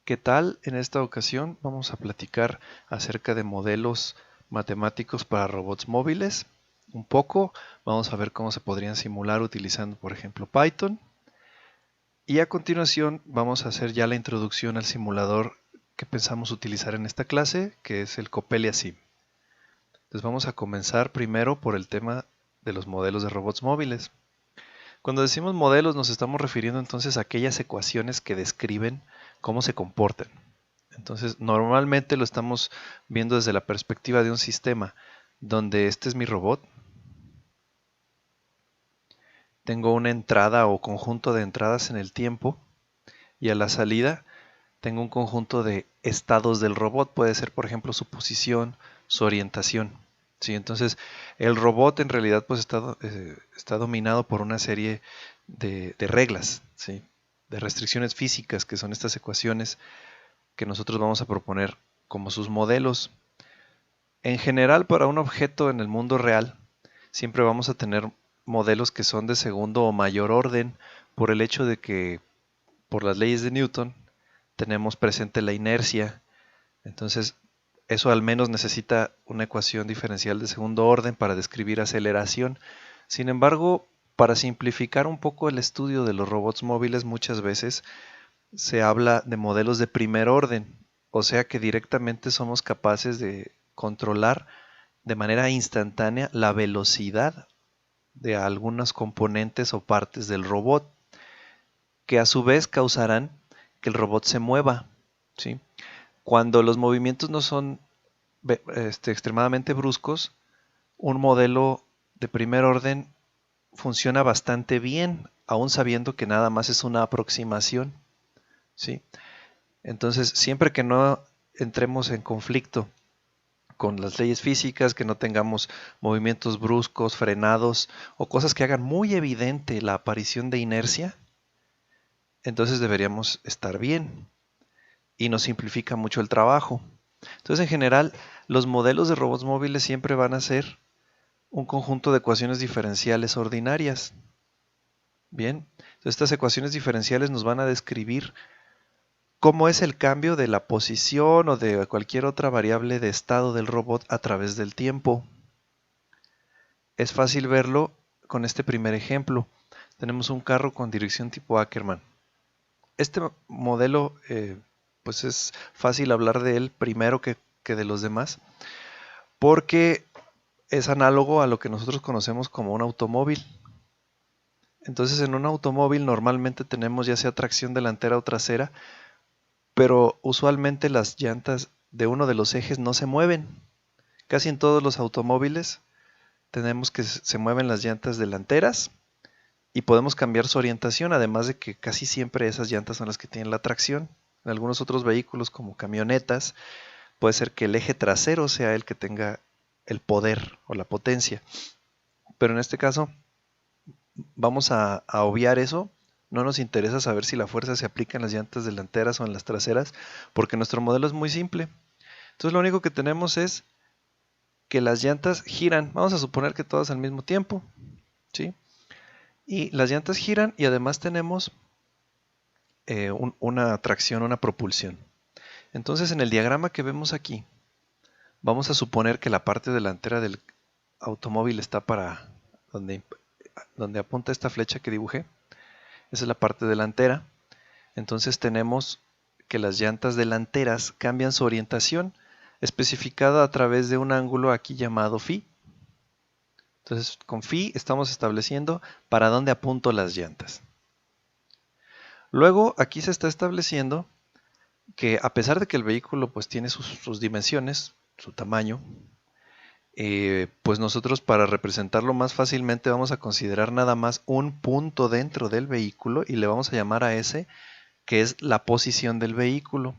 ¿Qué tal? En esta ocasión vamos a platicar acerca de modelos matemáticos para robots móviles. Un poco, vamos a ver cómo se podrían simular utilizando, por ejemplo, Python. Y a continuación vamos a hacer ya la introducción al simulador que pensamos utilizar en esta clase, que es el Coppelia Sim. Entonces vamos a comenzar primero por el tema de los modelos de robots móviles. Cuando decimos modelos nos estamos refiriendo entonces a aquellas ecuaciones que describen cómo se comportan. Entonces, normalmente lo estamos viendo desde la perspectiva de un sistema donde este es mi robot. Tengo una entrada o conjunto de entradas en el tiempo y a la salida tengo un conjunto de estados del robot. Puede ser, por ejemplo, su posición, su orientación. ¿Sí? Entonces, el robot en realidad pues está dominado por una serie de reglas, ¿sí? De restricciones físicas, que son estas ecuaciones que nosotros vamos a proponer como sus modelos. En general, para un objeto en el mundo real, siempre vamos a tener modelos que son de segundo o mayor orden por el hecho de que, por las leyes de Newton, tenemos presente la inercia. Entonces, eso al menos necesita una ecuación diferencial de segundo orden para describir aceleración. Sin embargo, para simplificar un poco el estudio de los robots móviles, muchas veces se habla de modelos de primer orden, o sea que directamente somos capaces de controlar de manera instantánea la velocidad de algunos componentes o partes del robot, que a su vez causarán que el robot se mueva, ¿sí? Cuando los movimientos no son extremadamente bruscos, un modelo de primer orden funciona bastante bien, aún sabiendo que nada más es una aproximación, ¿sí? Entonces, siempre que no entremos en conflicto con las leyes físicas, que no tengamos movimientos bruscos, frenados o cosas que hagan muy evidente la aparición de inercia, entonces deberíamos estar bien y nos simplifica mucho el trabajo. Entonces, en general, los modelos de robots móviles siempre van a ser un conjunto de ecuaciones diferenciales ordinarias. Bien, entonces estas ecuaciones diferenciales nos van a describir cómo es el cambio de la posición o de cualquier otra variable de estado del robot a través del tiempo. Es fácil verlo con este primer ejemplo. Tenemos un carro con dirección tipo Ackermann. Este modelo, pues es fácil hablar de él primero que de los demás, porque es análogo a lo que nosotros conocemos como un automóvil. Entonces, en un automóvil normalmente tenemos ya sea tracción delantera o trasera, pero usualmente las llantas de uno de los ejes no se mueven. Casi en todos los automóviles tenemos que se mueven las llantas delanteras y podemos cambiar su orientación, además de que casi siempre esas llantas son las que tienen la tracción. En algunos otros vehículos como camionetas puede ser que el eje trasero sea el que tenga el poder o la potencia, pero en este caso vamos a obviar eso. No nos interesa saber si la fuerza se aplica en las llantas delanteras o en las traseras, porque nuestro modelo es muy simple. Entonces lo único que tenemos es que las llantas giran. Vamos a suponer que todas al mismo tiempo, ¿sí? Y las llantas giran y además tenemos una tracción, una propulsión. Entonces en el diagrama que vemos aquí, vamos a suponer que la parte delantera del automóvil está para donde apunta esta flecha que dibujé. Esa es la parte delantera. Entonces tenemos que las llantas delanteras cambian su orientación, especificada a través de un ángulo aquí llamado phi. Entonces con phi estamos estableciendo para dónde apunto las llantas. Luego aquí se está estableciendo que, a pesar de que el vehículo pues tiene sus dimensiones, su tamaño, pues nosotros, para representarlo más fácilmente, vamos a considerar nada más un punto dentro del vehículo y le vamos a llamar a ese, que es la posición del vehículo.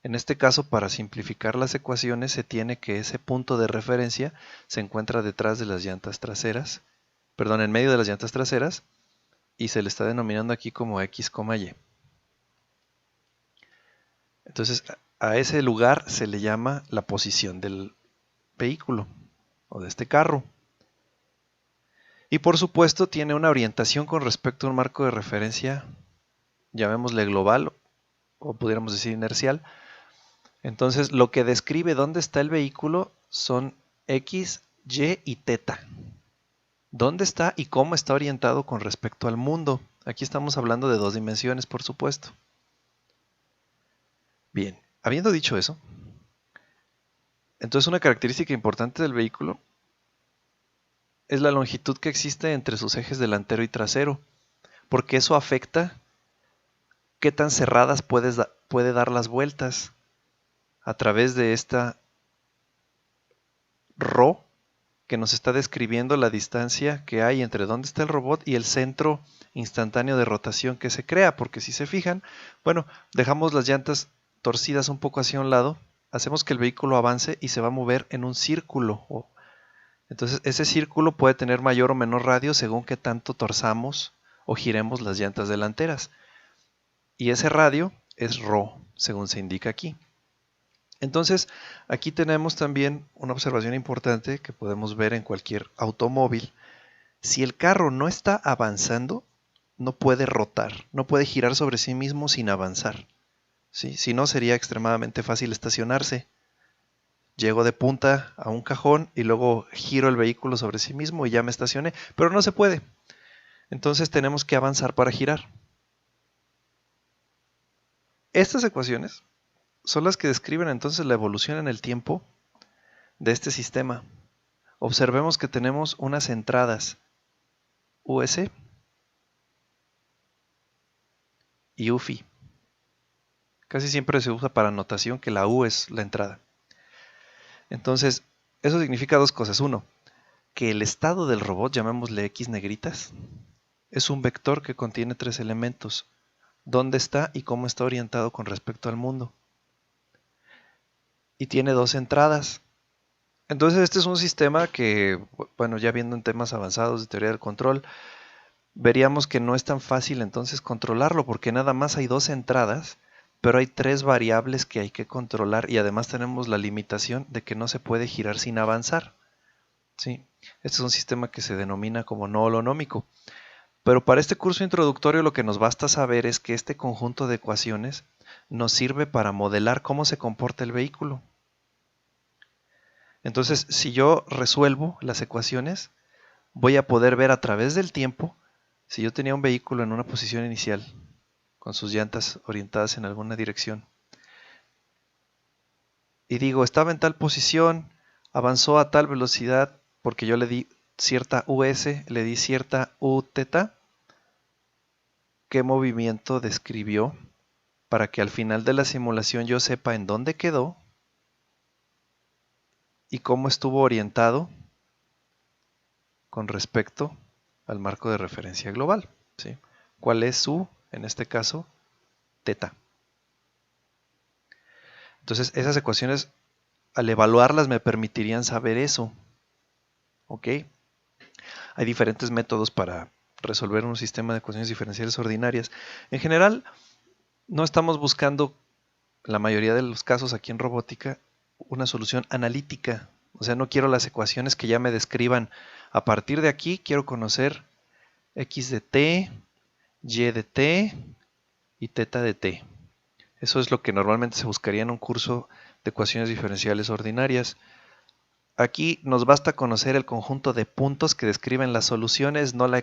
En este caso, para simplificar las ecuaciones, se tiene que ese punto de referencia se encuentra detrás de las llantas traseras, perdón, en medio de las llantas traseras, y se le está denominando aquí como X, Y. Entonces, a ese lugar se le llama la posición del vehículo o de este carro. Y por supuesto tiene una orientación con respecto a un marco de referencia, llamémosle global o pudiéramos decir inercial. Entonces, lo que describe dónde está el vehículo son X, Y y teta. ¿Dónde está y cómo está orientado con respecto al mundo? Aquí estamos hablando de 2 dimensiones, por supuesto. Bien, habiendo dicho eso, entonces una característica importante del vehículo es la longitud que existe entre sus ejes delantero y trasero, porque eso afecta qué tan cerradas puede dar las vueltas a través de esta ρ que nos está describiendo la distancia que hay entre dónde está el robot y el centro instantáneo de rotación que se crea, porque si se fijan, bueno, dejamos las llantas torcidas un poco hacia un lado, hacemos que el vehículo avance y se va a mover en un círculo. Entonces ese círculo puede tener mayor o menor radio según qué tanto torzamos o giremos las llantas delanteras. Y ese radio es ρ, según se indica aquí. Entonces, aquí tenemos también una observación importante que podemos ver en cualquier automóvil. Si el carro no está avanzando, no puede rotar, no puede girar sobre sí mismo sin avanzar. ¿Sí? Si no, sería extremadamente fácil estacionarse. Llego de punta a un cajón y luego giro el vehículo sobre sí mismo y ya me estacioné, pero no se puede. Entonces tenemos que avanzar para girar. Estas ecuaciones son las que describen entonces la evolución en el tiempo de este sistema. Observemos que tenemos unas entradas US y UFI. Casi siempre se usa para notación que la U es la entrada. Entonces, eso significa 2 cosas. Uno, que el estado del robot, llamémosle X negritas, es un vector que contiene 3 elementos. Dónde está y cómo está orientado con respecto al mundo. Y tiene 2 entradas. Entonces este es un sistema que, bueno, ya viendo en temas avanzados de teoría del control, veríamos que no es tan fácil entonces controlarlo, porque nada más hay 2 entradas, pero hay 3 variables que hay que controlar y además tenemos la limitación de que no se puede girar sin avanzar. ¿Sí? Este es un sistema que se denomina como no holonómico. Pero para este curso introductorio lo que nos basta saber es que este conjunto de ecuaciones nos sirve para modelar cómo se comporta el vehículo. Entonces, si yo resuelvo las ecuaciones, voy a poder ver a través del tiempo si yo tenía un vehículo en una posición inicial, con sus llantas orientadas en alguna dirección. Y digo, estaba en tal posición, avanzó a tal velocidad, porque yo le di cierta US, le di cierta U teta. ¿Qué movimiento describió para que al final de la simulación yo sepa en dónde quedó y cómo estuvo orientado con respecto al marco de referencia global? ¿Sí? ¿Cuál es su, en este caso, teta? Entonces, esas ecuaciones, al evaluarlas, me permitirían saber eso. ¿Ok? Hay diferentes métodos para resolver un sistema de ecuaciones diferenciales ordinarias. En general, no estamos buscando, en la mayoría de los casos aquí en robótica, una solución analítica. O sea, no quiero las ecuaciones que ya me describan. A partir de aquí quiero conocer x de t, y de t y teta de t. Eso es lo que normalmente se buscaría en un curso de ecuaciones diferenciales ordinarias. Aquí nos basta conocer el conjunto de puntos que describen las soluciones, no la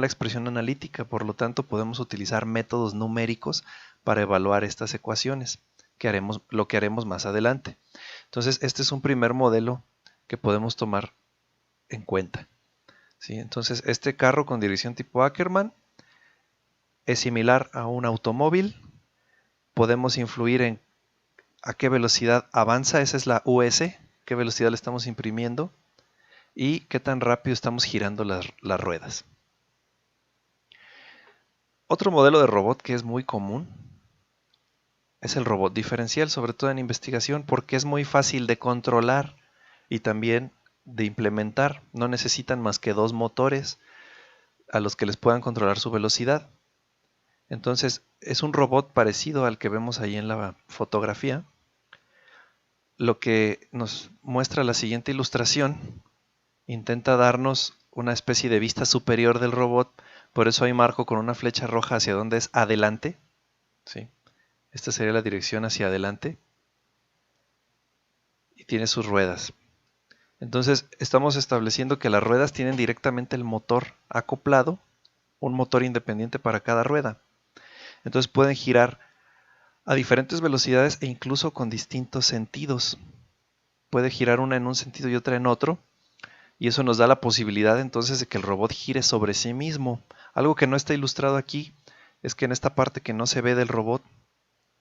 expresión analítica. Por lo tanto, podemos utilizar métodos numéricos para evaluar estas ecuaciones, lo que haremos más adelante. Entonces, este es un primer modelo que podemos tomar en cuenta. ¿Sí? Entonces, este carro con dirección tipo Ackermann es similar a un automóvil. Podemos influir en a qué velocidad avanza, esa es la US, qué velocidad le estamos imprimiendo y qué tan rápido estamos girando las ruedas. Otro modelo de robot que es muy común es el robot diferencial, sobre todo en investigación, porque es muy fácil de controlar y también de implementar. No necesitan más que 2 motores a los que les puedan controlar su velocidad. Entonces, es un robot parecido al que vemos ahí en la fotografía. Lo que nos muestra la siguiente ilustración intenta darnos una especie de vista superior del robot, por eso ahí marco con una flecha roja hacia donde es adelante, ¿sí? Esta sería la dirección hacia adelante y tiene sus ruedas. Entonces estamos estableciendo que las ruedas tienen directamente el motor acoplado, un motor independiente para cada rueda. Entonces pueden girar a diferentes velocidades e incluso con distintos sentidos. Puede girar una en un sentido y otra en otro, y eso nos da la posibilidad entonces de que el robot gire sobre sí mismo. Algo que no está ilustrado aquí es que en esta parte que no se ve del robot,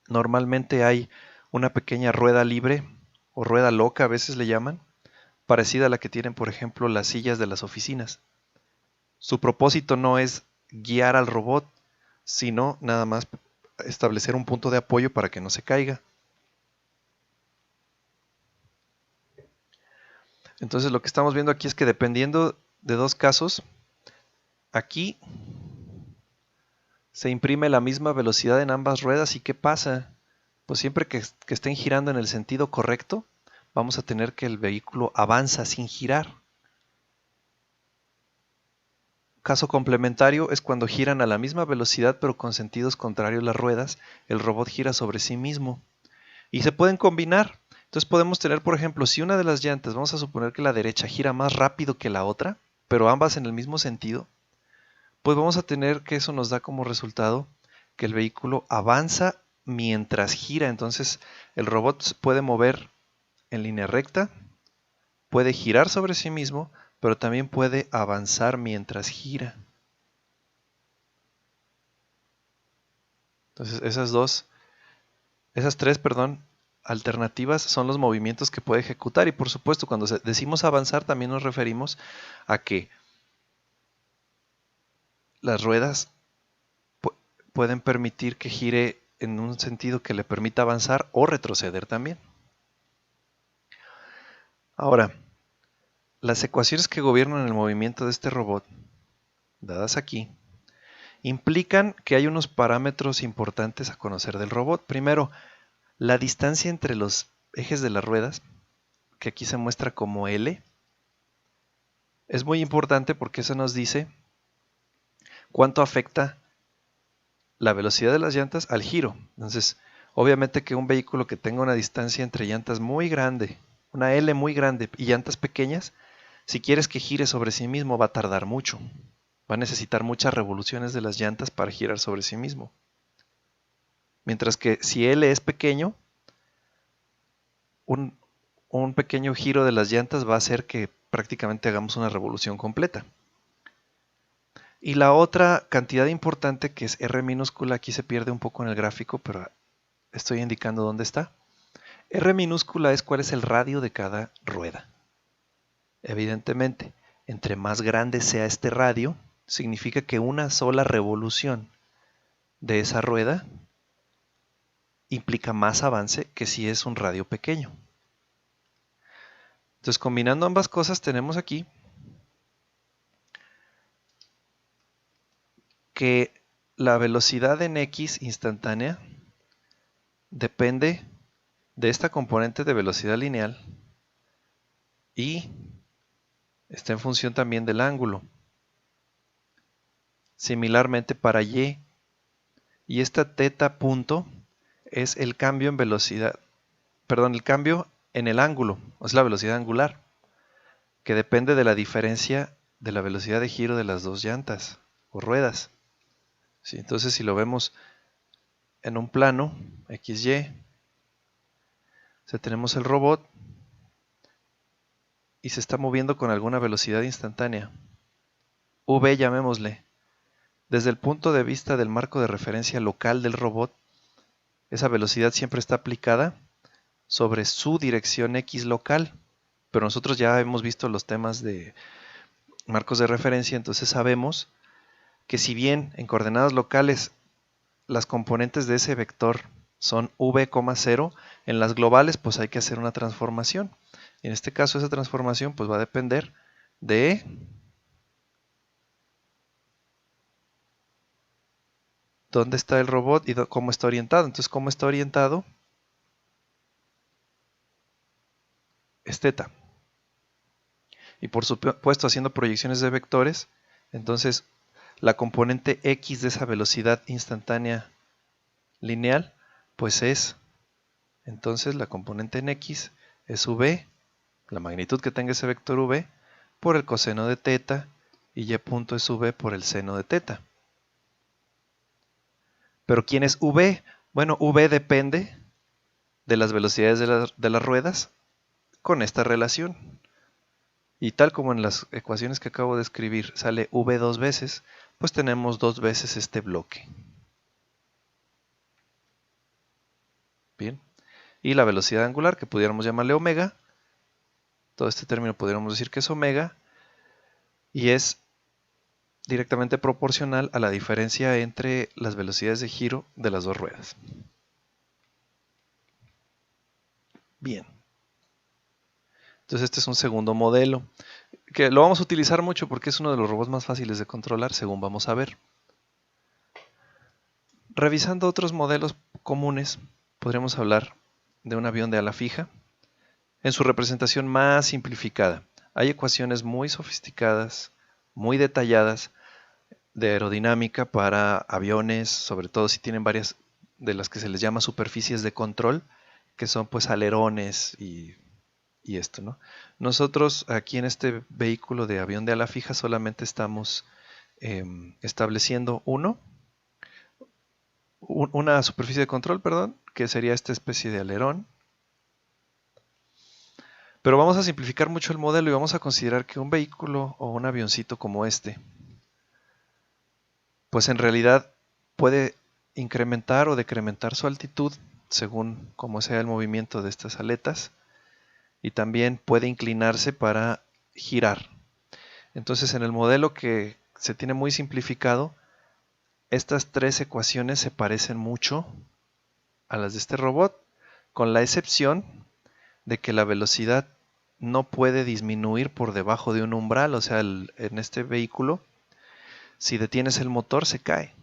normalmente hay una pequeña rueda libre o rueda loca, a veces le llaman, parecida a la que tienen, por ejemplo, las sillas de las oficinas. Su propósito no es guiar al robot, sino nada más establecer un punto de apoyo para que no se caiga. Entonces lo que estamos viendo aquí es que dependiendo de dos casos, aquí se imprime la misma velocidad en ambas ruedas. ¿Y qué pasa? Pues siempre que estén girando en el sentido correcto, vamos a tener que el vehículo avanza sin girar. Caso complementario es cuando giran a la misma velocidad pero con sentidos contrarios las ruedas, el robot gira sobre sí mismo. Y se pueden combinar. Entonces podemos tener, por ejemplo, si una de las llantas, vamos a suponer que la derecha gira más rápido que la otra, pero ambas en el mismo sentido, pues vamos a tener que eso nos da como resultado que el vehículo avanza mientras gira. Entonces el robot se puede mover en línea recta, puede girar sobre sí mismo, pero también puede avanzar mientras gira. Entonces esas tres, alternativas son los movimientos que puede ejecutar. Y por supuesto, cuando decimos avanzar, también nos referimos a que las ruedas pueden permitir que gire en un sentido que le permita avanzar o retroceder también. Ahora, las ecuaciones que gobiernan el movimiento de este robot, dadas aquí, implican que hay unos parámetros importantes a conocer del robot. Primero, la distancia entre los ejes de las ruedas, que aquí se muestra como L, es muy importante porque eso nos dice cuánto afecta la velocidad de las llantas al giro. Entonces, obviamente que un vehículo que tenga una distancia entre llantas muy grande, una L muy grande y llantas pequeñas, si quieres que gire sobre sí mismo va a tardar mucho. Va a necesitar muchas revoluciones de las llantas para girar sobre sí mismo. Mientras que si L es pequeño, un pequeño giro de las llantas va a hacer que prácticamente hagamos una revolución completa. Y la otra cantidad importante, que es R minúscula, aquí se pierde un poco en el gráfico, pero estoy indicando dónde está. R minúscula es cuál es el radio de cada rueda. Evidentemente, entre más grande sea este radio, significa que una sola revolución de esa rueda implica más avance que si es un radio pequeño. Entonces, combinando ambas cosas, tenemos aquí que la velocidad en X instantánea depende de esta componente de velocidad lineal y está en función también del ángulo. Similarmente para Y, y esta teta punto es el cambio en velocidad, el cambio en el ángulo, es la velocidad angular, que depende de la diferencia de la velocidad de giro de las dos llantas o ruedas. ¿Sí? Entonces, si lo vemos en un plano XY, tenemos el robot y se está moviendo con alguna velocidad instantánea. V, llamémosle. Desde el punto de vista del marco de referencia local del robot, esa velocidad siempre está aplicada sobre su dirección X local. Pero nosotros ya hemos visto los temas de marcos de referencia, entonces sabemos que si bien en coordenadas locales las componentes de ese vector son v, 0, en las globales pues hay que hacer una transformación. En este caso esa transformación pues va a depender de dónde está el robot y cómo está orientado. Entonces, cómo está orientado es θ. Y por supuesto, haciendo proyecciones de vectores, entonces la componente x de esa velocidad instantánea lineal Pues es, entonces la componente en x es v, la magnitud que tenga ese vector v, por el coseno de teta, y y punto es v por el seno de teta. Pero ¿quién es v? Bueno, v depende de las velocidades de las ruedas con esta relación. Y tal como en las ecuaciones que acabo de escribir sale v dos veces, pues tenemos dos veces este bloque. Bien. Y la velocidad angular, que pudiéramos llamarle omega, todo este término pudiéramos decir que es omega, y es directamente proporcional a la diferencia entre las velocidades de giro de las dos ruedas. Bien. Entonces este es un segundo modelo, que lo vamos a utilizar mucho porque es uno de los robots más fáciles de controlar, según vamos a ver. Revisando otros modelos comunes, podríamos hablar de un avión de ala fija en su representación más simplificada. Hay ecuaciones muy sofisticadas, muy detalladas de aerodinámica para aviones, sobre todo si tienen varias de las que se les llama superficies de control, que son pues alerones y esto, ¿no? Nosotros aquí en este vehículo de avión de ala fija solamente estamos estableciendo una superficie de control, perdón, que sería esta especie de alerón. Pero vamos a simplificar mucho el modelo y vamos a considerar que un vehículo o un avioncito como este, pues en realidad puede incrementar o decrementar su altitud según cómo sea el movimiento de estas aletas, y también puede inclinarse para girar. Entonces en el modelo que se tiene muy simplificado, estas tres ecuaciones se parecen mucho a las de este robot, con la excepción de que la velocidad no puede disminuir por debajo de un umbral, o sea, en este vehículo, si detienes el motor se cae.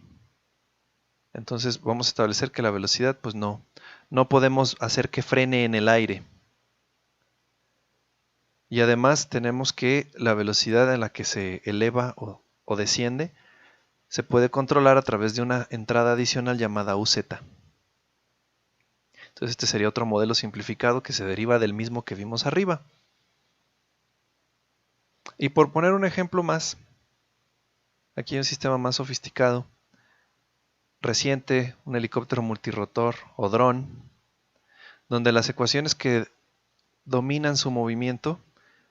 Entonces vamos a establecer que la velocidad, pues no podemos hacer que frene en el aire. Y además tenemos que la velocidad en la que se eleva o desciende se puede controlar a través de una entrada adicional llamada UZ. Entonces este sería otro modelo simplificado que se deriva del mismo que vimos arriba. Y por poner un ejemplo más, aquí hay un sistema más sofisticado, reciente, un helicóptero multirotor o dron, donde las ecuaciones que dominan su movimiento,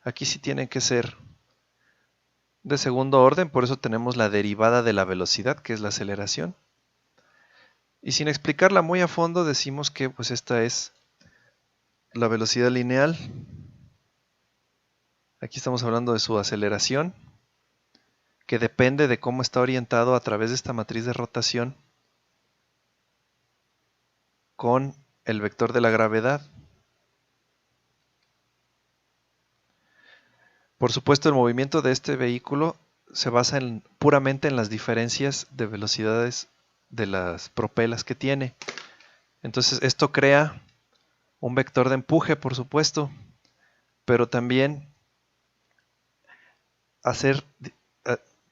aquí sí tienen que ser de segundo orden, por eso tenemos la derivada de la velocidad, que es la aceleración. Y sin explicarla muy a fondo, decimos que pues esta es la velocidad lineal. Aquí estamos hablando de su aceleración, que depende de cómo está orientado a través de esta matriz de rotación con el vector de la gravedad. Por supuesto, el movimiento de este vehículo se basa puramente en las diferencias de velocidades de las propelas que tiene. Entonces esto crea un vector de empuje, por supuesto, pero también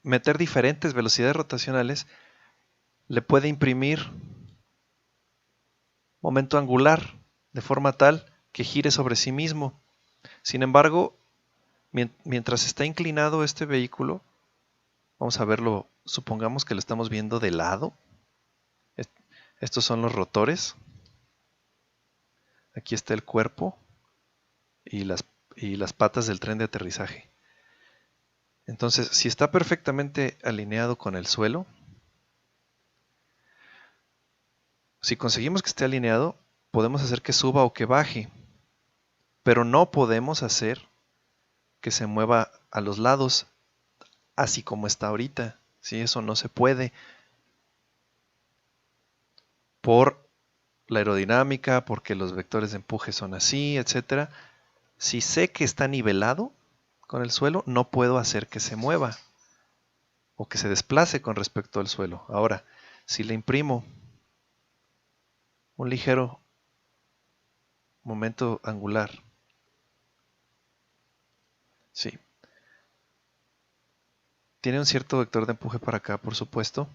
meter diferentes velocidades rotacionales le puede imprimir momento angular de forma tal que gire sobre sí mismo. Sin embargo, mientras está inclinado este vehículo, vamos a verlo, supongamos que lo estamos viendo de lado. Estos son los rotores. Aquí está el cuerpo y las patas del tren de aterrizaje. Entonces, si está perfectamente alineado con el suelo, si conseguimos que esté alineado, podemos hacer que suba o que baje, pero no podemos hacer que se mueva a los lados, así como está ahorita. ¿Sí? Eso no se puede por la aerodinámica, porque los vectores de empuje son así, etc. Si sé que está nivelado con el suelo, no puedo hacer que se mueva o que se desplace con respecto al suelo. Ahora, si le imprimo un ligero momento angular, sí, tiene un cierto vector de empuje para acá, por supuesto,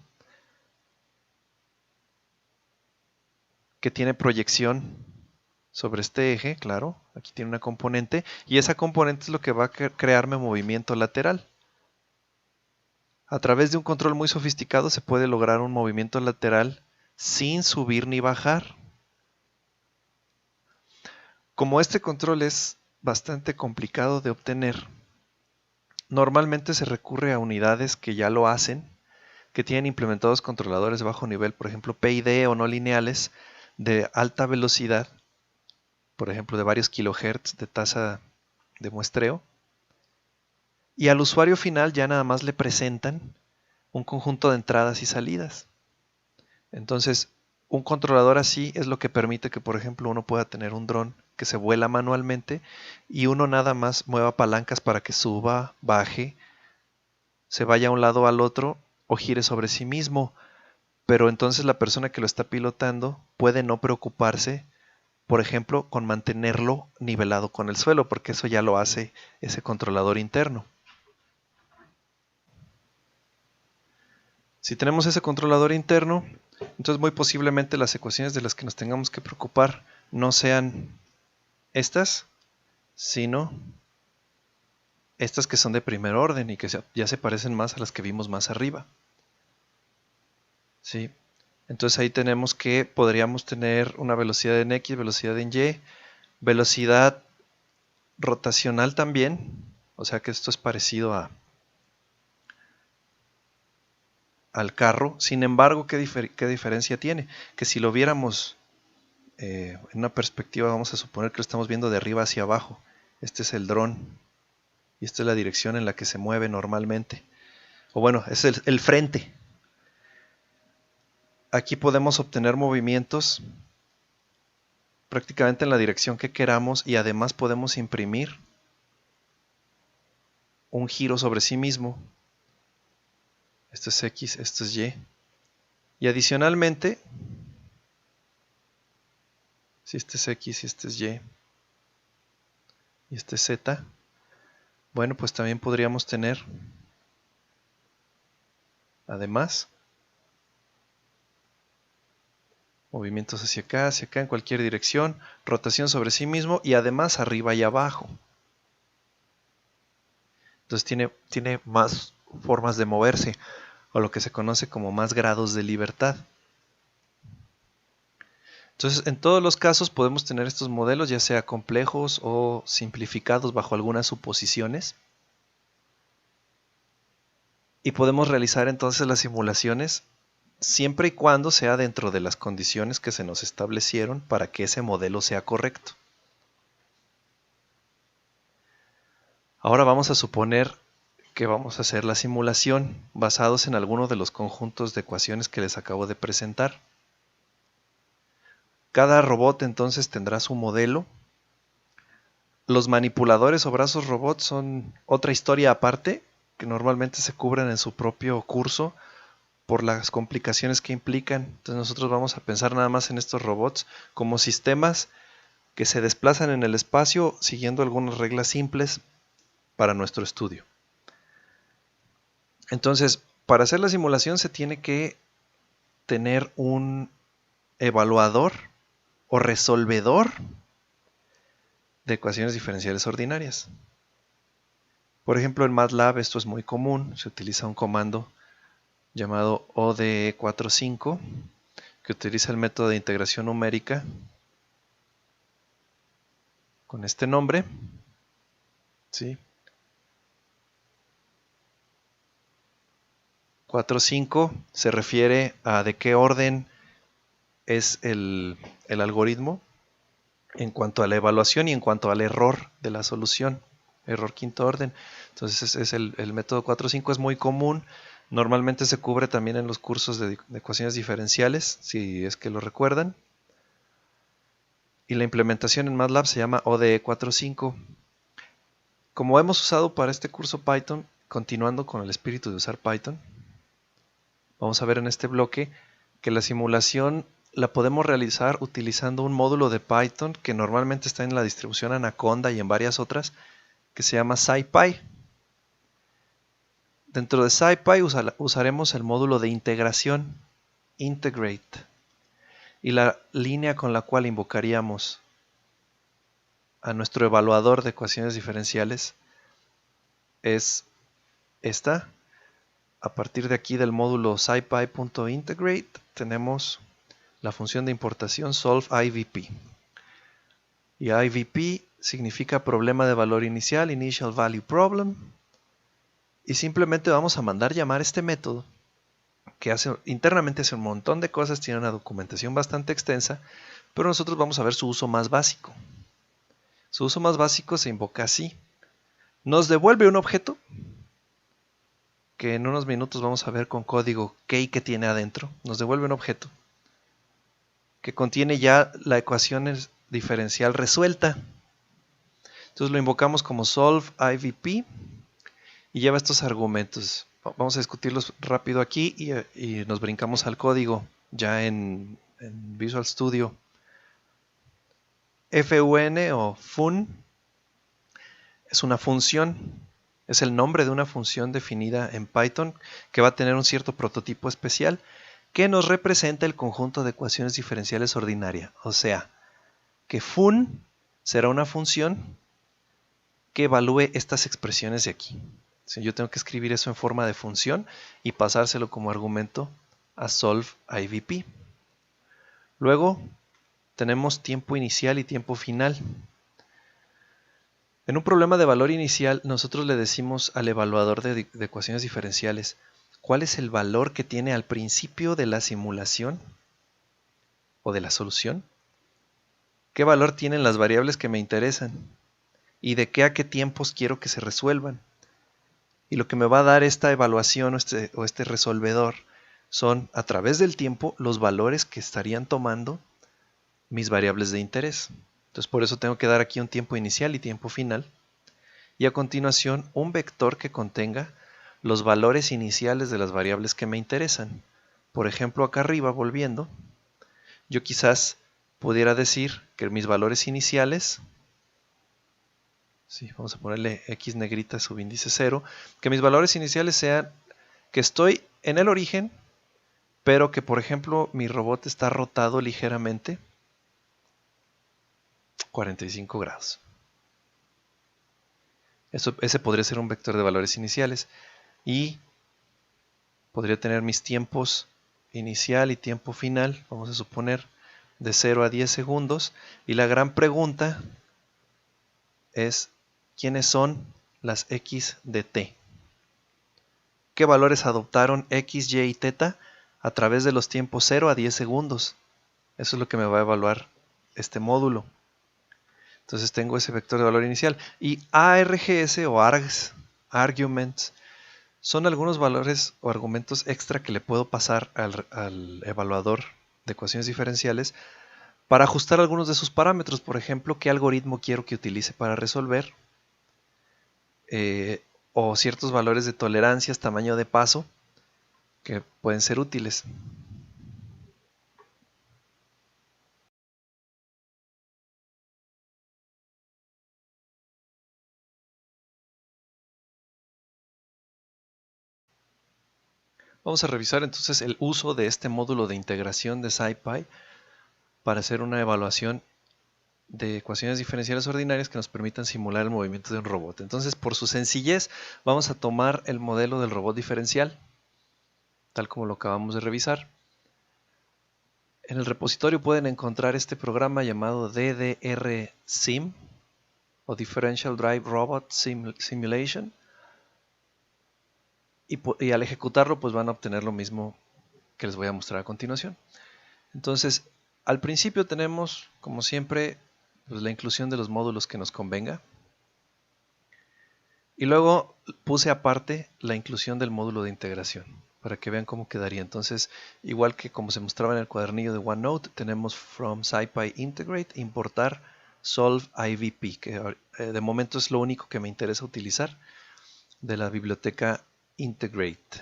que tiene proyección sobre este eje, claro, aquí tiene una componente, y esa componente es lo que va a crearme movimiento lateral. A través de un control muy sofisticado se puede lograr un movimiento lateral sin subir ni bajar. Como este control es bastante complicado de obtener, normalmente se recurre a unidades que ya lo hacen, que tienen implementados controladores de bajo nivel, por ejemplo PID o no lineales de alta velocidad, por ejemplo de varios kilohertz de tasa de muestreo, y al usuario final ya nada más le presentan un conjunto de entradas y salidas. Entonces, un controlador así es lo que permite que, por ejemplo, uno pueda tener un dron que se vuela manualmente y uno nada más mueva palancas para que suba, baje, se vaya a un lado o al otro o gire sobre sí mismo. Pero entonces la persona que lo está pilotando puede no preocuparse, por ejemplo, con mantenerlo nivelado con el suelo, porque eso ya lo hace ese controlador interno. Si tenemos ese controlador interno, entonces muy posiblemente las ecuaciones de las que nos tengamos que preocupar no sean estas, sino estas que son de primer orden y que ya se parecen más a las que vimos más arriba. ¿Sí? Entonces ahí tenemos que podríamos tener una velocidad en X, velocidad en Y, velocidad rotacional también, o sea que esto es parecido al carro. Sin embargo, ¿qué diferencia tiene? Que si lo viéramos en una perspectiva, vamos a suponer que lo estamos viendo de arriba hacia abajo. Este es el dron y esta es la dirección en la que se mueve normalmente. O bueno, es el frente. Aquí podemos obtener movimientos prácticamente en la dirección que queramos y además podemos imprimir un giro sobre sí mismo. Esto es X, esto es Y. Y adicionalmente, si este es X y este es Y y este es Z, bueno, pues también podríamos tener, además, movimientos hacia acá, en cualquier dirección, rotación sobre sí mismo y además arriba y abajo. Entonces tiene más formas de moverse, o lo que se conoce como más grados de libertad. Entonces, en todos los casos podemos tener estos modelos, ya sea complejos o simplificados bajo algunas suposiciones. Y podemos realizar entonces las simulaciones siempre y cuando sea dentro de las condiciones que se nos establecieron para que ese modelo sea correcto. Ahora vamos a suponer que vamos a hacer la simulación basados en alguno de los conjuntos de ecuaciones que les acabo de presentar. Cada robot entonces tendrá su modelo. Los manipuladores o brazos robots son otra historia aparte, que normalmente se cubren en su propio curso por las complicaciones que implican. Entonces nosotros vamos a pensar nada más en estos robots como sistemas que se desplazan en el espacio siguiendo algunas reglas simples para nuestro estudio. Entonces, para hacer la simulación se tiene que tener un evaluador o resolvedor de ecuaciones diferenciales ordinarias. Por ejemplo, en MATLAB esto es muy común, se utiliza un comando llamado ODE45 que utiliza el método de integración numérica con este nombre, ¿sí? 4.5 se refiere a de qué orden es el algoritmo en cuanto a la evaluación y en cuanto al error de la solución, error quinto orden. Entonces es el método 4.5 es muy común, normalmente se cubre también en los cursos de ecuaciones diferenciales, si es que lo recuerdan. Y la implementación en MATLAB se llama ODE 4.5. Como hemos usado para este curso Python, continuando con el espíritu de usar Python, vamos a ver en este bloque que la simulación la podemos realizar utilizando un módulo de Python que normalmente está en la distribución Anaconda y en varias otras, que se llama SciPy. Dentro de SciPy usaremos el módulo de integración, Integrate. y la línea con la cual invocaríamos a nuestro evaluador de ecuaciones diferenciales es esta. A partir de aquí del módulo scipy.integrate tenemos la función de importación solveIVP. Y IVP significa problema de valor inicial, Initial Value Problem. Y simplemente vamos a mandar llamar este método que internamente hace un montón de cosas, tiene una documentación bastante extensa, pero nosotros vamos a ver su uso más básico. Su uso más básico se invoca así. Nos devuelve un objeto que en unos minutos vamos a ver con código key que tiene adentro. Nos devuelve un objeto que contiene ya la ecuación diferencial resuelta. Entonces lo invocamos como solveIVP y lleva estos argumentos. Vamos a discutirlos rápido aquí y nos brincamos al código ya en Visual Studio. fun o fun es una función, es el nombre de una función definida en Python que va a tener un cierto prototipo especial que nos representa el conjunto de ecuaciones diferenciales ordinaria. O sea, que fun será una función que evalúe estas expresiones de aquí. Yo tengo que escribir eso en forma de función y pasárselo como argumento a solveIVP. Luego tenemos tiempo inicial y tiempo final. En un problema de valor inicial, nosotros le decimos al evaluador de ecuaciones diferenciales cuál es el valor que tiene al principio de la simulación o de la solución, qué valor tienen las variables que me interesan y de qué a qué tiempos quiero que se resuelvan. Y lo que me va a dar esta evaluación o este resolvedor son, a través del tiempo, los valores que estarían tomando mis variables de interés. Entonces por eso tengo que dar aquí un tiempo inicial y tiempo final. Y a continuación un vector que contenga los valores iniciales de las variables que me interesan. Por ejemplo, acá arriba, volviendo, yo quizás pudiera decir que mis valores iniciales, sí, vamos a ponerle x negrita subíndice 0, que mis valores iniciales sean que estoy en el origen, pero que por ejemplo mi robot está rotado ligeramente 45 grados. Ese podría ser un vector de valores iniciales y podría tener mis tiempos inicial y tiempo final, vamos a suponer de 0 a 10 segundos, y la gran pregunta es ¿quiénes son las x de t? ¿Qué valores adoptaron x, y y θ a través de los tiempos 0 a 10 segundos? Eso es lo que me va a evaluar este módulo. Entonces tengo ese vector de valor inicial. Y ARGS o ARGS, Arguments, son algunos valores o argumentos extra que le puedo pasar al evaluador de ecuaciones diferenciales para ajustar algunos de sus parámetros. Por ejemplo, qué algoritmo quiero que utilice para resolver, o ciertos valores de tolerancias, tamaño de paso, que pueden ser útiles. Vamos a revisar entonces el uso de este módulo de integración de SciPy para hacer una evaluación de ecuaciones diferenciales ordinarias que nos permitan simular el movimiento de un robot. Entonces, por su sencillez, vamos a tomar el modelo del robot diferencial, tal como lo acabamos de revisar. En el repositorio pueden encontrar este programa llamado DDR-Sim o Differential Drive Robot Simulation. Y al ejecutarlo, pues van a obtener lo mismo que les voy a mostrar a continuación. Entonces, al principio tenemos, como siempre, pues la inclusión de los módulos que nos convenga. Y luego puse aparte la inclusión del módulo de integración, para que vean cómo quedaría. Entonces, igual que como se mostraba en el cuadernillo de OneNote, tenemos from SciPy integrate, importar solveIVP, que de momento es lo único que me interesa utilizar de la biblioteca integrate.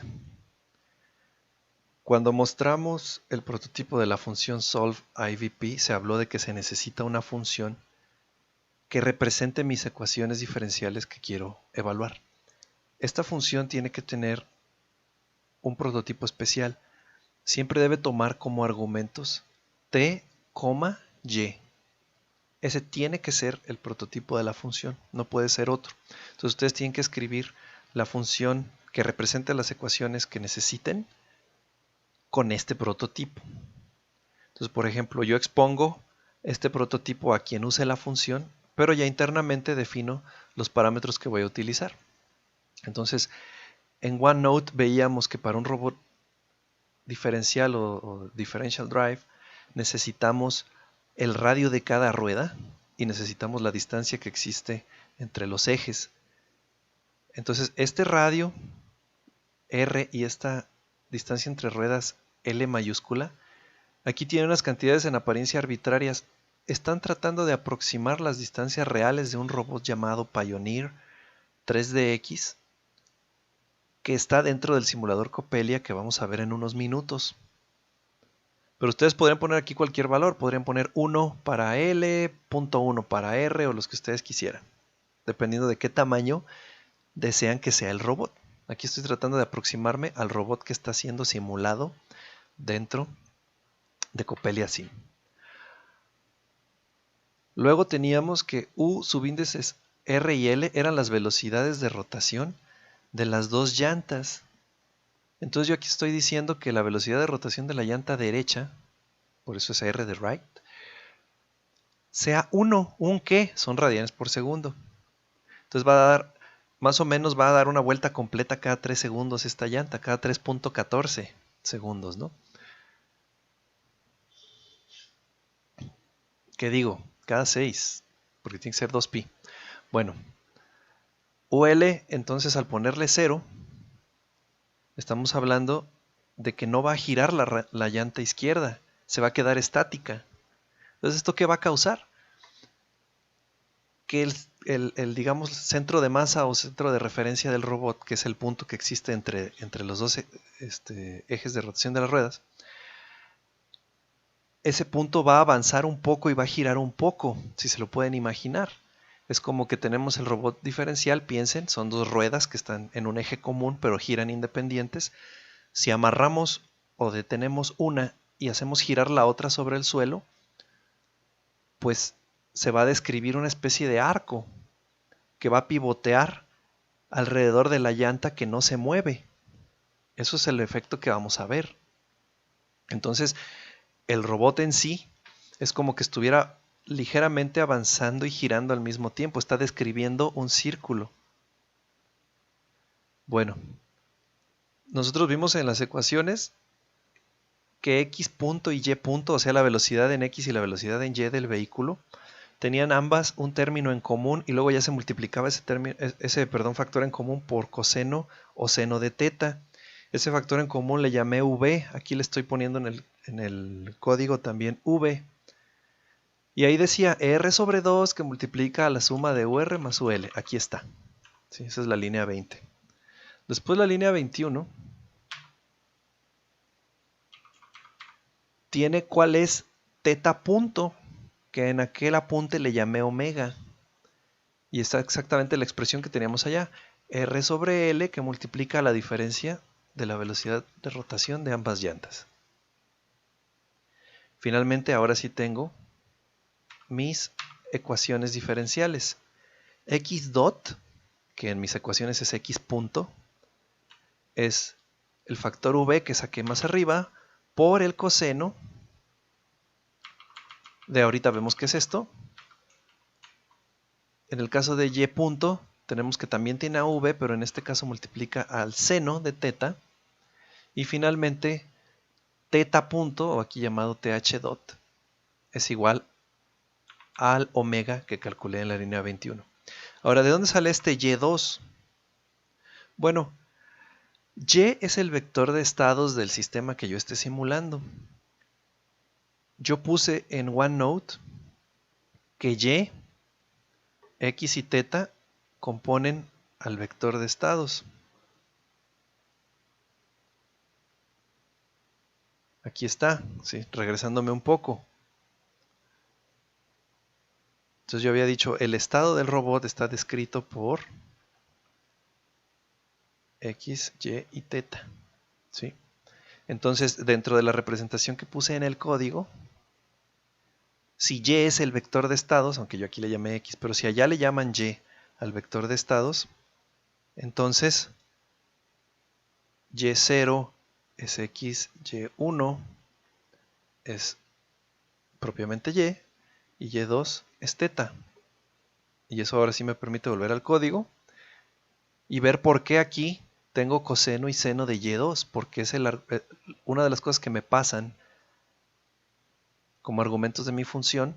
Cuando mostramos el prototipo de la función solveIVP, se habló de que se necesita una función que represente mis ecuaciones diferenciales que quiero evaluar. Esta función tiene que tener un prototipo especial. Siempre debe tomar como argumentos T, Y. Ese tiene que ser el prototipo de la función, no puede ser otro. Entonces ustedes tienen que escribir la función que represente las ecuaciones que necesiten con este prototipo. Entonces, por ejemplo, yo expongo este prototipo a quien use la función, pero ya internamente defino los parámetros que voy a utilizar. Entonces, en OneNote veíamos que para un robot diferencial o differential drive necesitamos el radio de cada rueda y necesitamos la distancia que existe entre los ejes. Entonces, este radio R y esta distancia entre ruedas L mayúscula, aquí tiene unas cantidades en apariencia arbitrarias. Están tratando de aproximar las distancias reales de un robot llamado Pioneer 3DX, que está dentro del simulador Coppelia que vamos a ver en unos minutos. Pero ustedes podrían poner aquí cualquier valor, podrían poner 1 para L, .1 para R o los que ustedes quisieran, dependiendo de qué tamaño desean que sea el robot. Aquí estoy tratando de aproximarme al robot que está siendo simulado dentro de Coppelia Sim. Luego teníamos que U subíndices R y L eran las velocidades de rotación de las dos llantas. Entonces yo aquí estoy diciendo que la velocidad de rotación de la llanta derecha, por eso es R de right, sea 1, ¿un qué? Son radianes por segundo. Entonces va a dar, más o menos va a dar una vuelta completa cada 3 segundos esta llanta, cada 3.14 segundos, ¿no? ¿Qué digo? Cada 6, porque tiene que ser 2pi. Bueno, UL, entonces al ponerle 0, estamos hablando de que no va a girar la llanta izquierda, se va a quedar estática. Entonces, ¿esto qué va a causar? Que digamos, centro de masa o centro de referencia del robot, que es el punto que existe entre los dos ejes de rotación de las ruedas, ese punto va a avanzar un poco y va a girar un poco, si se lo pueden imaginar. Es como que tenemos el robot diferencial, piensen, son dos ruedas que están en un eje común pero giran independientes. Si amarramos o detenemos una y hacemos girar la otra sobre el suelo, pues se va a describir una especie de arco que va a pivotear alrededor de la llanta que no se mueve. Eso es el efecto que vamos a ver. Entonces, el robot en sí es como que estuviera ligeramente avanzando y girando al mismo tiempo. Está describiendo un círculo. Bueno, nosotros vimos en las ecuaciones que x punto y y punto, o sea, la velocidad en x y la velocidad en y del vehículo, tenían ambas un término en común y luego ya se multiplicaba ese factor en común por coseno o seno de teta. Ese factor en común le llamé v, aquí le estoy poniendo en el código también v. Y ahí decía r sobre 2 que multiplica a la suma de ur más ul. Aquí está. Sí, esa es la línea 20. Después la línea 21 tiene cuál es teta punto, que en aquel apunte le llamé omega. Y está exactamente la expresión que teníamos allá. R sobre L que multiplica la diferencia de la velocidad de rotación de ambas llantas. Finalmente, ahora sí tengo mis ecuaciones diferenciales. X dot, que en mis ecuaciones es X punto, es el factor V que saqué más arriba por el coseno de ahorita vemos qué es esto. En el caso de Y punto, tenemos que también tiene a V, pero en este caso multiplica al seno de teta. Y finalmente, teta punto, o aquí llamado TH dot, es igual al omega que calculé en la línea 21. Ahora, ¿de dónde sale este Y2? Bueno, Y es el vector de estados del sistema que yo esté simulando. Yo puse en OneNote que Y, X y teta componen al vector de estados. Aquí está, ¿sí? Regresándome un poco. Entonces yo había dicho, el estado del robot está descrito por X, Y y teta. ¿Sí? Entonces, dentro de la representación que puse en el código, Si y es el vector de estados, aunque yo aquí le llamé x, pero si allá le llaman y al vector de estados, entonces y0 es x, y1 es propiamente y y2 es teta. Y eso ahora sí me permite volver al código y ver por qué aquí tengo coseno y seno de y2, porque es una de las cosas que me pasan como argumentos de mi función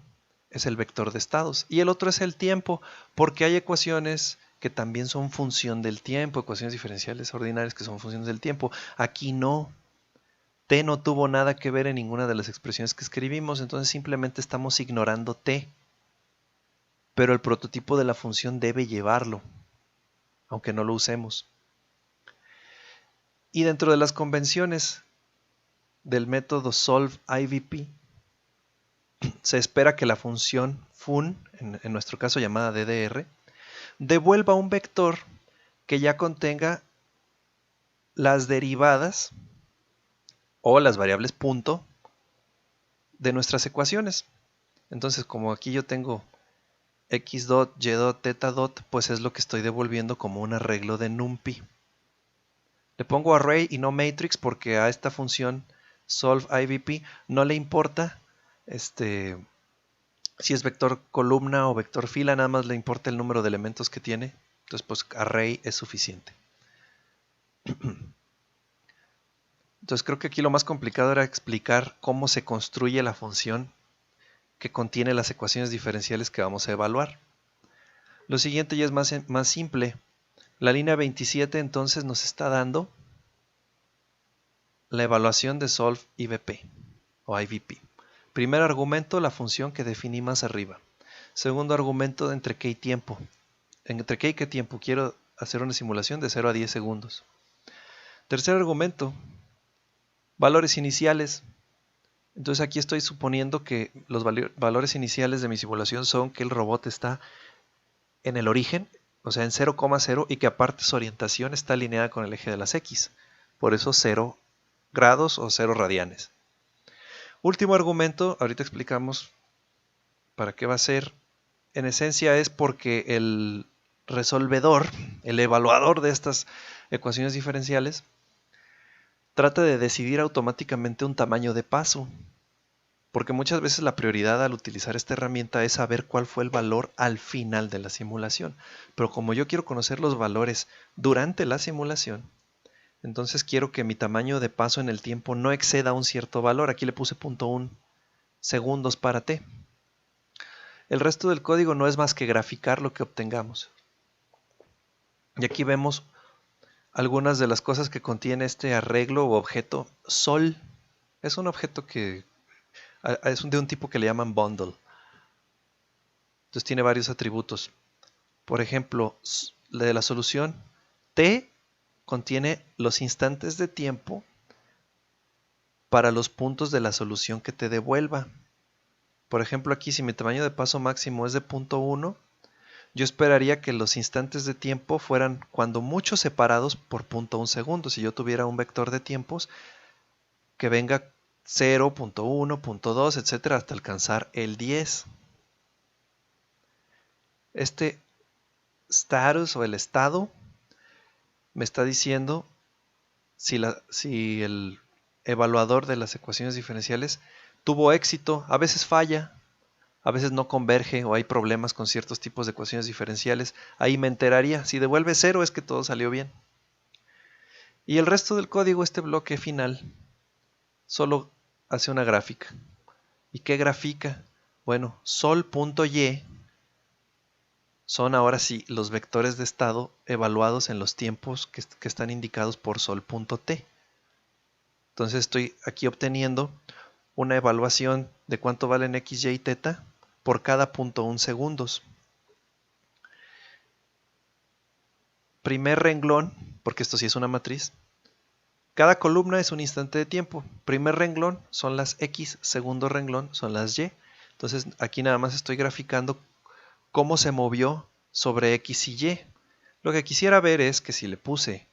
es el vector de estados. Y el otro es el tiempo, porque hay ecuaciones que también son función del tiempo, ecuaciones diferenciales ordinarias que son funciones del tiempo. Aquí no. T no tuvo nada que ver en ninguna de las expresiones que escribimos, entonces simplemente estamos ignorando T. Pero el prototipo de la función debe llevarlo, aunque no lo usemos. Y dentro de las convenciones del método solve-IVP, se espera que la función fun, en nuestro caso llamada DDR, devuelva un vector que ya contenga las derivadas o las variables punto de nuestras ecuaciones. Entonces, como aquí yo tengo x dot, y dot, teta dot, pues es lo que estoy devolviendo como un arreglo de NumPy. Le pongo array y no matrix porque a esta función solve-IVP no le importa si es vector columna o vector fila, nada más le importa el número de elementos que tiene. Entonces, pues array es suficiente. Entonces, creo que aquí lo más complicado era explicar cómo se construye la función que contiene las ecuaciones diferenciales que vamos a evaluar. Lo siguiente ya es más simple. La línea 27 entonces nos está dando la evaluación de solve IVP o IVP. Primer argumento, la función que definí más arriba. Segundo argumento, entre qué y tiempo. Entre qué y qué tiempo quiero hacer una simulación de 0 a 10 segundos. Tercer argumento, valores iniciales. Entonces aquí estoy suponiendo que los valores iniciales de mi simulación son que el robot está en el origen, o sea en 0,0, y que aparte su orientación está alineada con el eje de las X. Por eso 0 grados o 0 radianes. Último argumento, ahorita explicamos para qué va a ser. En esencia es porque el resolvedor, el evaluador de estas ecuaciones diferenciales, trata de decidir automáticamente un tamaño de paso. Porque muchas veces la prioridad al utilizar esta herramienta es saber cuál fue el valor al final de la simulación. Pero como yo quiero conocer los valores durante la simulación, entonces quiero que mi tamaño de paso en el tiempo no exceda un cierto valor. Aquí le puse 0.1 segundos para t. El resto del código no es más que graficar lo que obtengamos. Y aquí vemos algunas de las cosas que contiene este arreglo o objeto sol. Es un objeto que es de un tipo que le llaman bundle. Entonces tiene varios atributos. Por ejemplo, de la solución, t contiene los instantes de tiempo para los puntos de la solución que te devuelva. Por ejemplo, aquí si mi tamaño de paso máximo es de 0.1, yo esperaría que los instantes de tiempo fueran cuando mucho separados por 0.1 segundos. Si yo tuviera un vector de tiempos que venga 0, 0.1, 0.2, etcétera, hasta alcanzar el 10. Este status o el estado me está diciendo si el evaluador de las ecuaciones diferenciales tuvo éxito. A veces falla, a veces no converge o hay problemas con ciertos tipos de ecuaciones diferenciales. Ahí me enteraría. Si devuelve 0 es que todo salió bien. Y el resto del código, este bloque final, solo hace una gráfica. ¿Y qué grafica? Bueno, sol.y son ahora sí los vectores de estado evaluados en los tiempos que están indicados por sol.t. Entonces estoy aquí obteniendo una evaluación de cuánto valen x, y, teta por cada 0.1 segundos. Primer renglón, porque esto sí es una matriz, cada columna es un instante de tiempo. Primer renglón son las x, segundo renglón son las y. Entonces aquí nada más estoy graficando cómo se movió sobre x y y. Lo que quisiera ver es que si le puse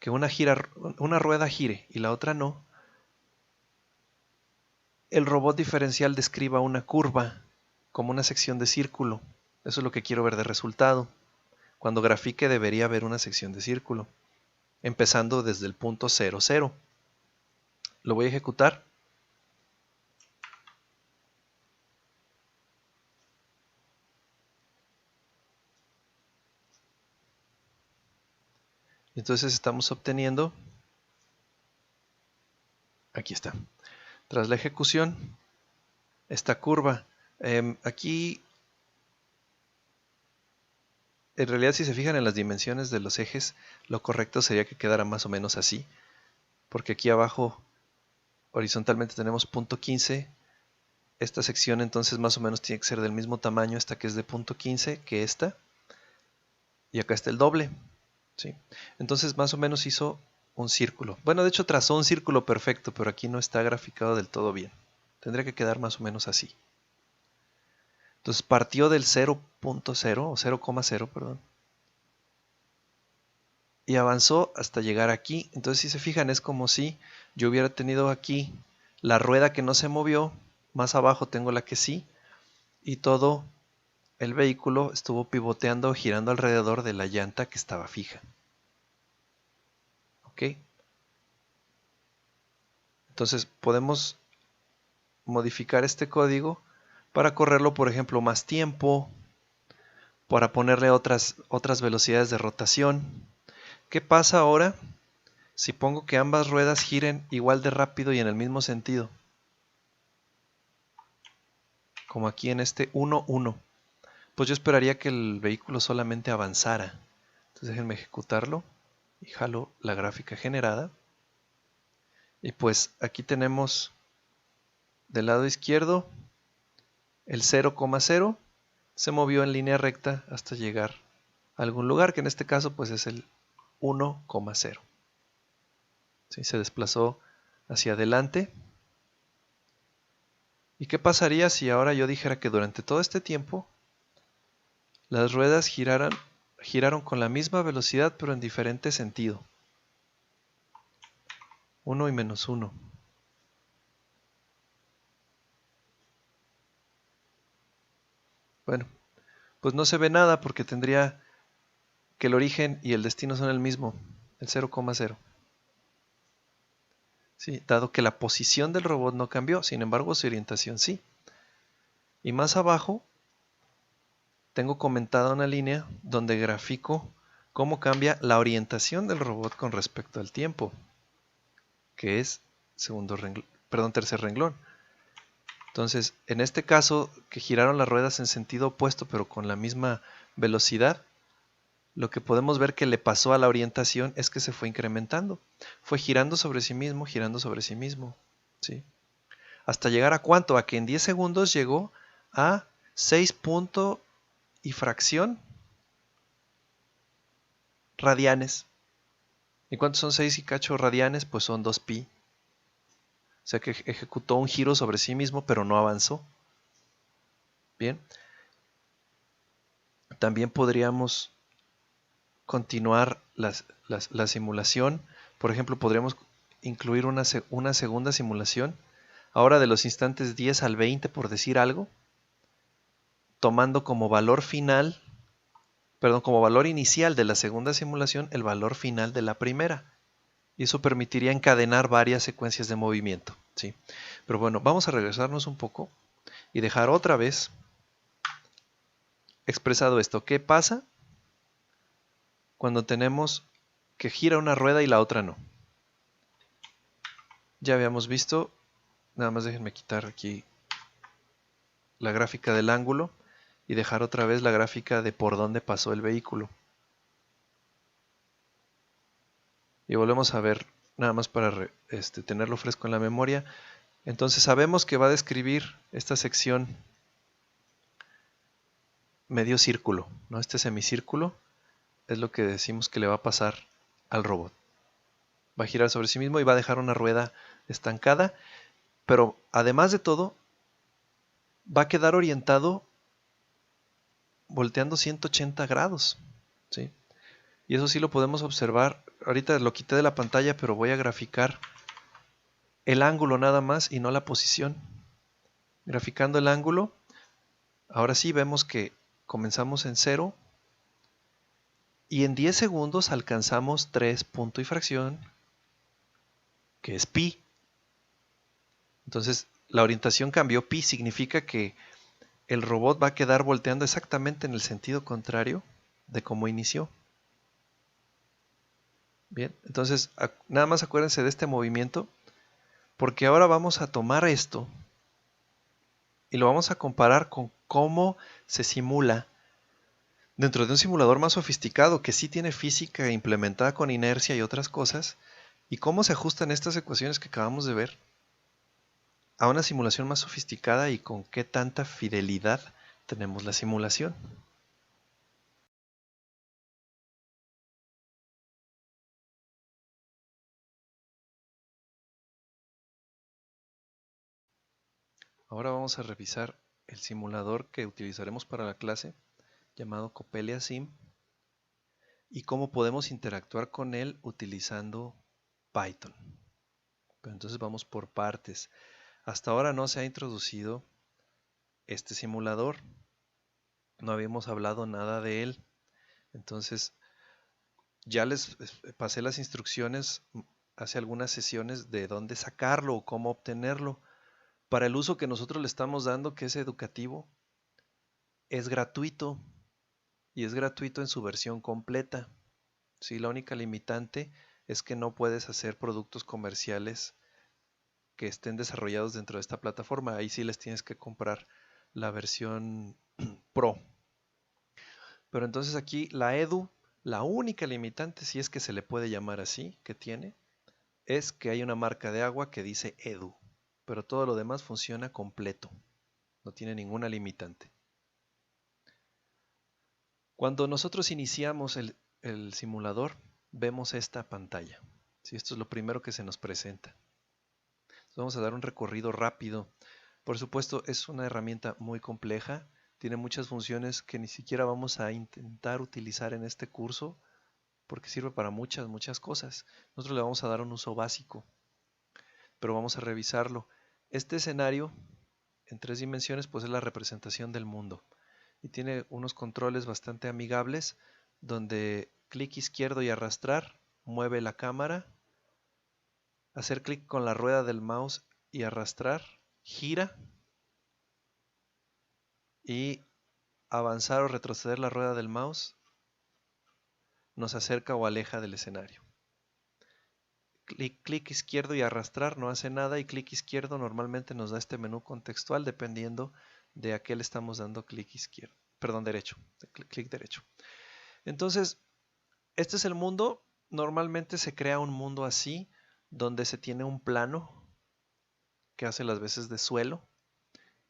que una rueda gire y la otra no, el robot diferencial describa una curva como una sección de círculo. Eso es lo que quiero ver de resultado. Cuando grafique debería haber una sección de círculo, empezando desde el punto 0, 0. Lo voy a ejecutar. Entonces estamos obteniendo, aquí está, tras la ejecución, esta curva. Aquí, en realidad, si se fijan en las dimensiones de los ejes, lo correcto sería que quedara más o menos así, porque aquí abajo horizontalmente tenemos punto 15. Esta sección entonces más o menos tiene que ser del mismo tamaño, esta que es de punto 15 que esta, y acá está el doble, ¿sí? Entonces más o menos hizo un círculo. Bueno, de hecho trazó un círculo perfecto, pero aquí no está graficado del todo bien. Tendría que quedar más o menos así. Entonces partió del 0.0 o 0,0, perdón, y avanzó hasta llegar aquí. Entonces si se fijan es como si yo hubiera tenido aquí la rueda que no se movió, más abajo tengo la que sí, y todo el vehículo estuvo pivoteando, girando alrededor de la llanta que estaba fija. ¿Ok? Entonces podemos modificar este código para correrlo, por ejemplo, más tiempo, para ponerle otras velocidades de rotación. ¿Qué pasa ahora si pongo que ambas ruedas giren igual de rápido y en el mismo sentido? Como aquí en este 1, 1. Pues yo esperaría que el vehículo solamente avanzara. Entonces déjenme ejecutarlo y jalo la gráfica generada. Y pues aquí tenemos del lado izquierdo el 0,0 se movió en línea recta hasta llegar a algún lugar, que en este caso pues es el 1,0. ¿Sí? Se desplazó hacia adelante. ¿Y qué pasaría si ahora yo dijera que durante todo este tiempo las ruedas giraron con la misma velocidad pero en diferente sentido? 1 y menos 1. Bueno, pues no se ve nada porque tendría que el origen y el destino son el mismo, el 0,0. Sí, dado que la posición del robot no cambió, sin embargo su orientación sí. Y más abajo tengo comentada una línea donde grafico cómo cambia la orientación del robot con respecto al tiempo, que es tercer renglón. Entonces, en este caso, que giraron las ruedas en sentido opuesto pero con la misma velocidad, lo que podemos ver que le pasó a la orientación es que se fue incrementando. Fue girando sobre sí mismo, ¿sí? Hasta llegar a ¿cuánto? A que en 10 segundos llegó a 6 punto y fracción radianes. ¿Y cuántos son 6 y cacho radianes? Pues son 2pi. O sea que ejecutó un giro sobre sí mismo, pero no avanzó. Bien. También podríamos continuar la simulación. Por ejemplo, podríamos incluir una segunda simulación. Ahora de los instantes 10 al 20, por decir algo. Tomando como valor final, como valor inicial de la segunda simulación, el valor final de la primera. Y eso permitiría encadenar varias secuencias de movimiento, ¿sí? Pero bueno, vamos a regresarnos un poco y dejar otra vez expresado esto. ¿Qué pasa cuando tenemos que gira una rueda y la otra no? Ya habíamos visto, nada más déjenme quitar aquí la gráfica del ángulo y dejar otra vez la gráfica de por dónde pasó el vehículo. Y volvemos a ver, nada más para tenerlo fresco en la memoria. Entonces sabemos que va a describir esta sección medio círculo, ¿no? Este semicírculo es lo que decimos que le va a pasar al robot. Va a girar sobre sí mismo y va a dejar una rueda estancada, pero además de todo, va a quedar orientado volteando 180 grados, ¿sí? Y eso sí lo podemos observar. Ahorita lo quité de la pantalla, pero voy a graficar el ángulo nada más y no la posición. Graficando el ángulo, ahora sí vemos que comenzamos en 0 y en 10 segundos alcanzamos 3 punto y fracción, que es pi. Entonces la orientación cambió, pi significa que el robot va a quedar volteando exactamente en el sentido contrario de cómo inició. Bien, entonces nada más acuérdense de este movimiento, porque ahora vamos a tomar esto y lo vamos a comparar con cómo se simula dentro de un simulador más sofisticado que sí tiene física implementada con inercia y otras cosas, y cómo se ajustan estas ecuaciones que acabamos de ver a una simulación más sofisticada y con qué tanta fidelidad tenemos la simulación. Ahora vamos a revisar el simulador que utilizaremos para la clase, llamado Coppelia Sim, y cómo podemos interactuar con él utilizando Python. Pero entonces vamos por partes. Hasta ahora no se ha introducido este simulador, no habíamos hablado nada de él. Entonces ya les pasé las instrucciones hace algunas sesiones de dónde sacarlo o cómo obtenerlo. Para el uso que nosotros le estamos dando, que es educativo, es gratuito y es gratuito en su versión completa. Sí, la única limitante es que no puedes hacer productos comerciales que estén desarrollados dentro de esta plataforma. Ahí sí les tienes que comprar la versión Pro. Pero entonces aquí la Edu, la única limitante, si es que se le puede llamar así, que tiene, es que hay una marca de agua que dice Edu. Pero todo lo demás funciona completo. No tiene ninguna limitante. Cuando nosotros iniciamos el simulador, vemos esta pantalla. Sí, esto es lo primero que se nos presenta. Entonces vamos a dar un recorrido rápido. Por supuesto, es una herramienta muy compleja. Tiene muchas funciones que ni siquiera vamos a intentar utilizar en este curso porque sirve para muchas cosas. Nosotros le vamos a dar un uso básico, pero vamos a revisarlo. Este escenario en 3 dimensiones pues es la representación del mundo y tiene unos controles bastante amigables donde clic izquierdo y arrastrar mueve la cámara, hacer clic con la rueda del mouse y arrastrar gira, y avanzar o retroceder la rueda del mouse nos acerca o aleja del escenario. Clic izquierdo y arrastrar no hace nada, y clic izquierdo normalmente nos da este menú contextual dependiendo de a qué le estamos dando clic izquierdo, perdón, derecho, clic derecho. Entonces, este es el mundo. Normalmente se crea un mundo así, donde se tiene un plano que hace las veces de suelo.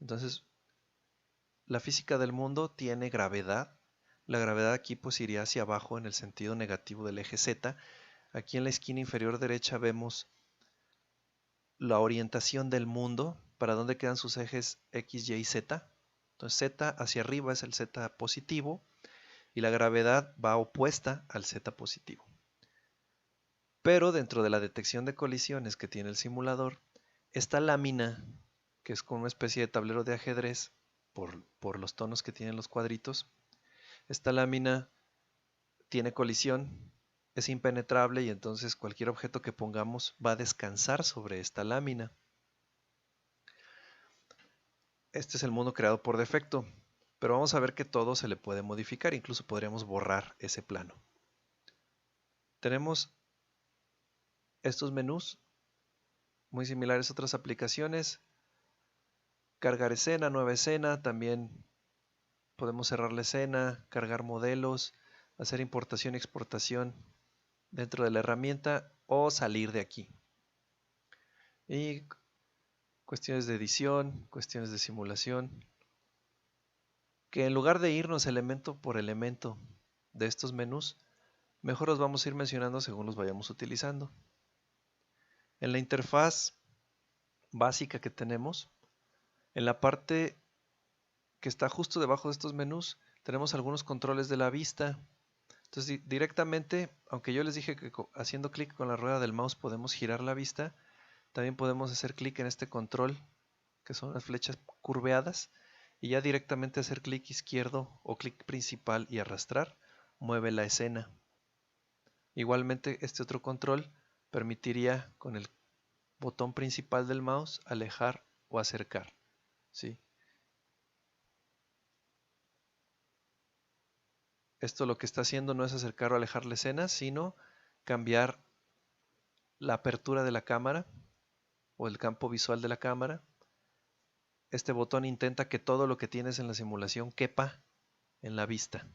Entonces, la física del mundo tiene gravedad. La gravedad aquí pues iría hacia abajo en el sentido negativo del eje Z. Aquí en la esquina inferior derecha vemos la orientación del mundo, para dónde quedan sus ejes X, Y y Z. Entonces Z hacia arriba es el Z positivo y la gravedad va opuesta al Z positivo. Pero dentro de la detección de colisiones que tiene el simulador, esta lámina, que es como una especie de tablero de ajedrez por los tonos que tienen los cuadritos, esta lámina tiene colisión, es impenetrable y entonces cualquier objeto que pongamos va a descansar sobre esta lámina. Este es el mundo creado por defecto, pero vamos a ver que todo se le puede modificar, incluso podríamos borrar ese plano. Tenemos estos menús muy similares a otras aplicaciones. Cargar escena, nueva escena, también podemos cerrar la escena, cargar modelos, hacer importación y exportación dentro de la herramienta o salir de aquí. Y cuestiones de edición, cuestiones de simulación, que en lugar de irnos elemento por elemento de estos menús, mejor los vamos a ir mencionando según los vayamos utilizando. En la interfaz básica que tenemos, en la parte que está justo debajo de estos menús, tenemos algunos controles de la vista. Entonces directamente, aunque yo les dije que haciendo clic con la rueda del mouse podemos girar la vista, también podemos hacer clic en este control que son las flechas curveadas, y ya directamente hacer clic izquierdo o clic principal y arrastrar, mueve la escena. Igualmente este otro control permitiría con el botón principal del mouse alejar o acercar, ¿sí? Esto lo que está haciendo no es acercar o alejar la escena, sino cambiar la apertura de la cámara o el campo visual de la cámara. Este botón intenta que todo lo que tienes en la simulación quepa en la vista.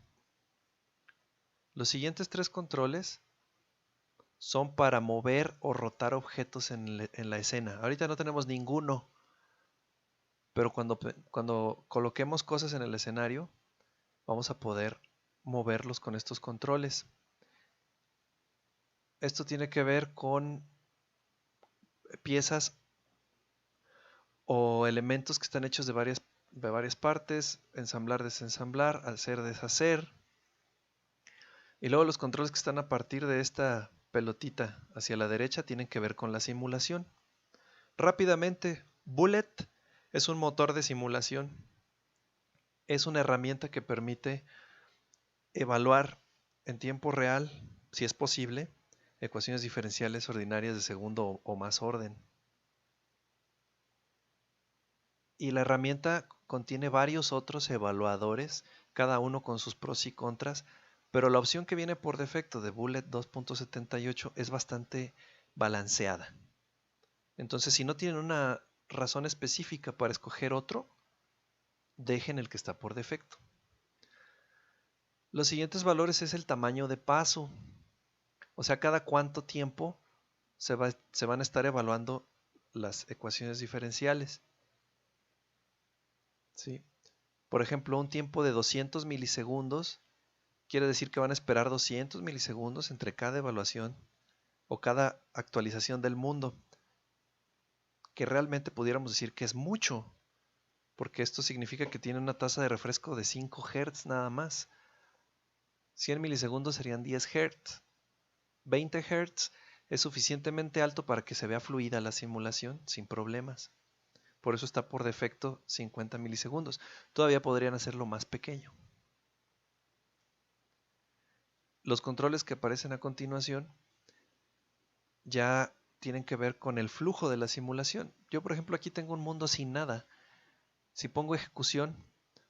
Los siguientes tres controles son para mover o rotar objetos en la escena. Ahorita no tenemos ninguno, pero cuando coloquemos cosas en el escenario, vamos a poder moverlos con estos controles. Esto tiene que ver con piezas o elementos que están hechos de varias partes, ensamblar, desensamblar, hacer, deshacer. Y luego los controles que están a partir de esta pelotita hacia la derecha tienen que ver con la simulación. Rápidamente, Bullet es un motor de simulación. Es una herramienta que permite evaluar en tiempo real, si es posible, ecuaciones diferenciales ordinarias de segundo o más orden. Y la herramienta contiene varios otros evaluadores, cada uno con sus pros y contras, pero la opción que viene por defecto de Bullet 2.78 es bastante balanceada. Entonces, si no tienen una razón específica para escoger otro, dejen el que está por defecto. Los siguientes valores es el tamaño de paso, o sea, cada cuánto tiempo se van a estar evaluando las ecuaciones diferenciales. ¿Sí? Por ejemplo, un tiempo de 200 milisegundos quiere decir que van a esperar 200 milisegundos entre cada evaluación o cada actualización del mundo, que realmente pudiéramos decir que es mucho, porque esto significa que tiene una tasa de refresco de 5 Hz nada más. 100 milisegundos serían 10 Hz. 20 Hz es suficientemente alto para que se vea fluida la simulación sin problemas. Por eso está por defecto 50 milisegundos. Todavía podrían hacerlo más pequeño. Los controles que aparecen a continuación ya tienen que ver con el flujo de la simulación. Yo, por ejemplo, aquí tengo un mundo sin nada. Si pongo ejecución,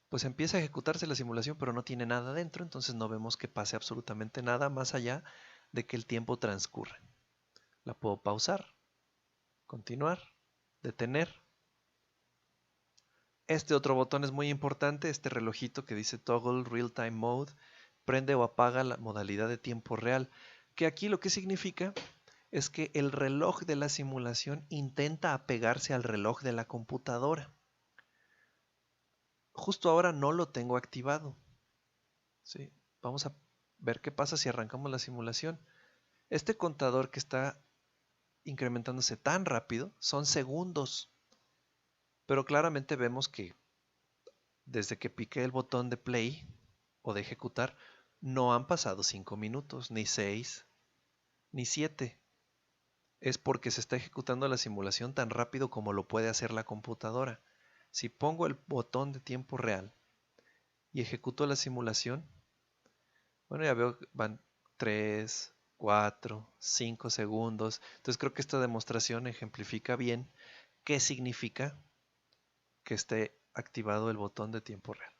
pues empieza a ejecutarse la simulación, pero no tiene nada dentro, entonces no vemos que pase absolutamente nada más allá de que el tiempo transcurre. La puedo pausar, continuar, detener. Este otro botón es muy importante, este relojito que dice Toggle Real Time Mode, prende o apaga la modalidad de tiempo real, que aquí lo que significa es que el reloj de la simulación intenta apegarse al reloj de la computadora. Justo ahora no lo tengo activado. ¿Sí? Vamos a ver qué pasa si arrancamos la simulación. Este contador que está incrementándose tan rápido son segundos, pero claramente vemos que desde que piqué el botón de play o de ejecutar no han pasado 5 minutos, ni 6, ni 7. Es porque se está ejecutando la simulación tan rápido como lo puede hacer la computadora. Si pongo el botón de tiempo real y ejecuto la simulación, bueno, ya veo que van 3, 4, 5 segundos. Entonces creo que esta demostración ejemplifica bien qué significa que esté activado el botón de tiempo real.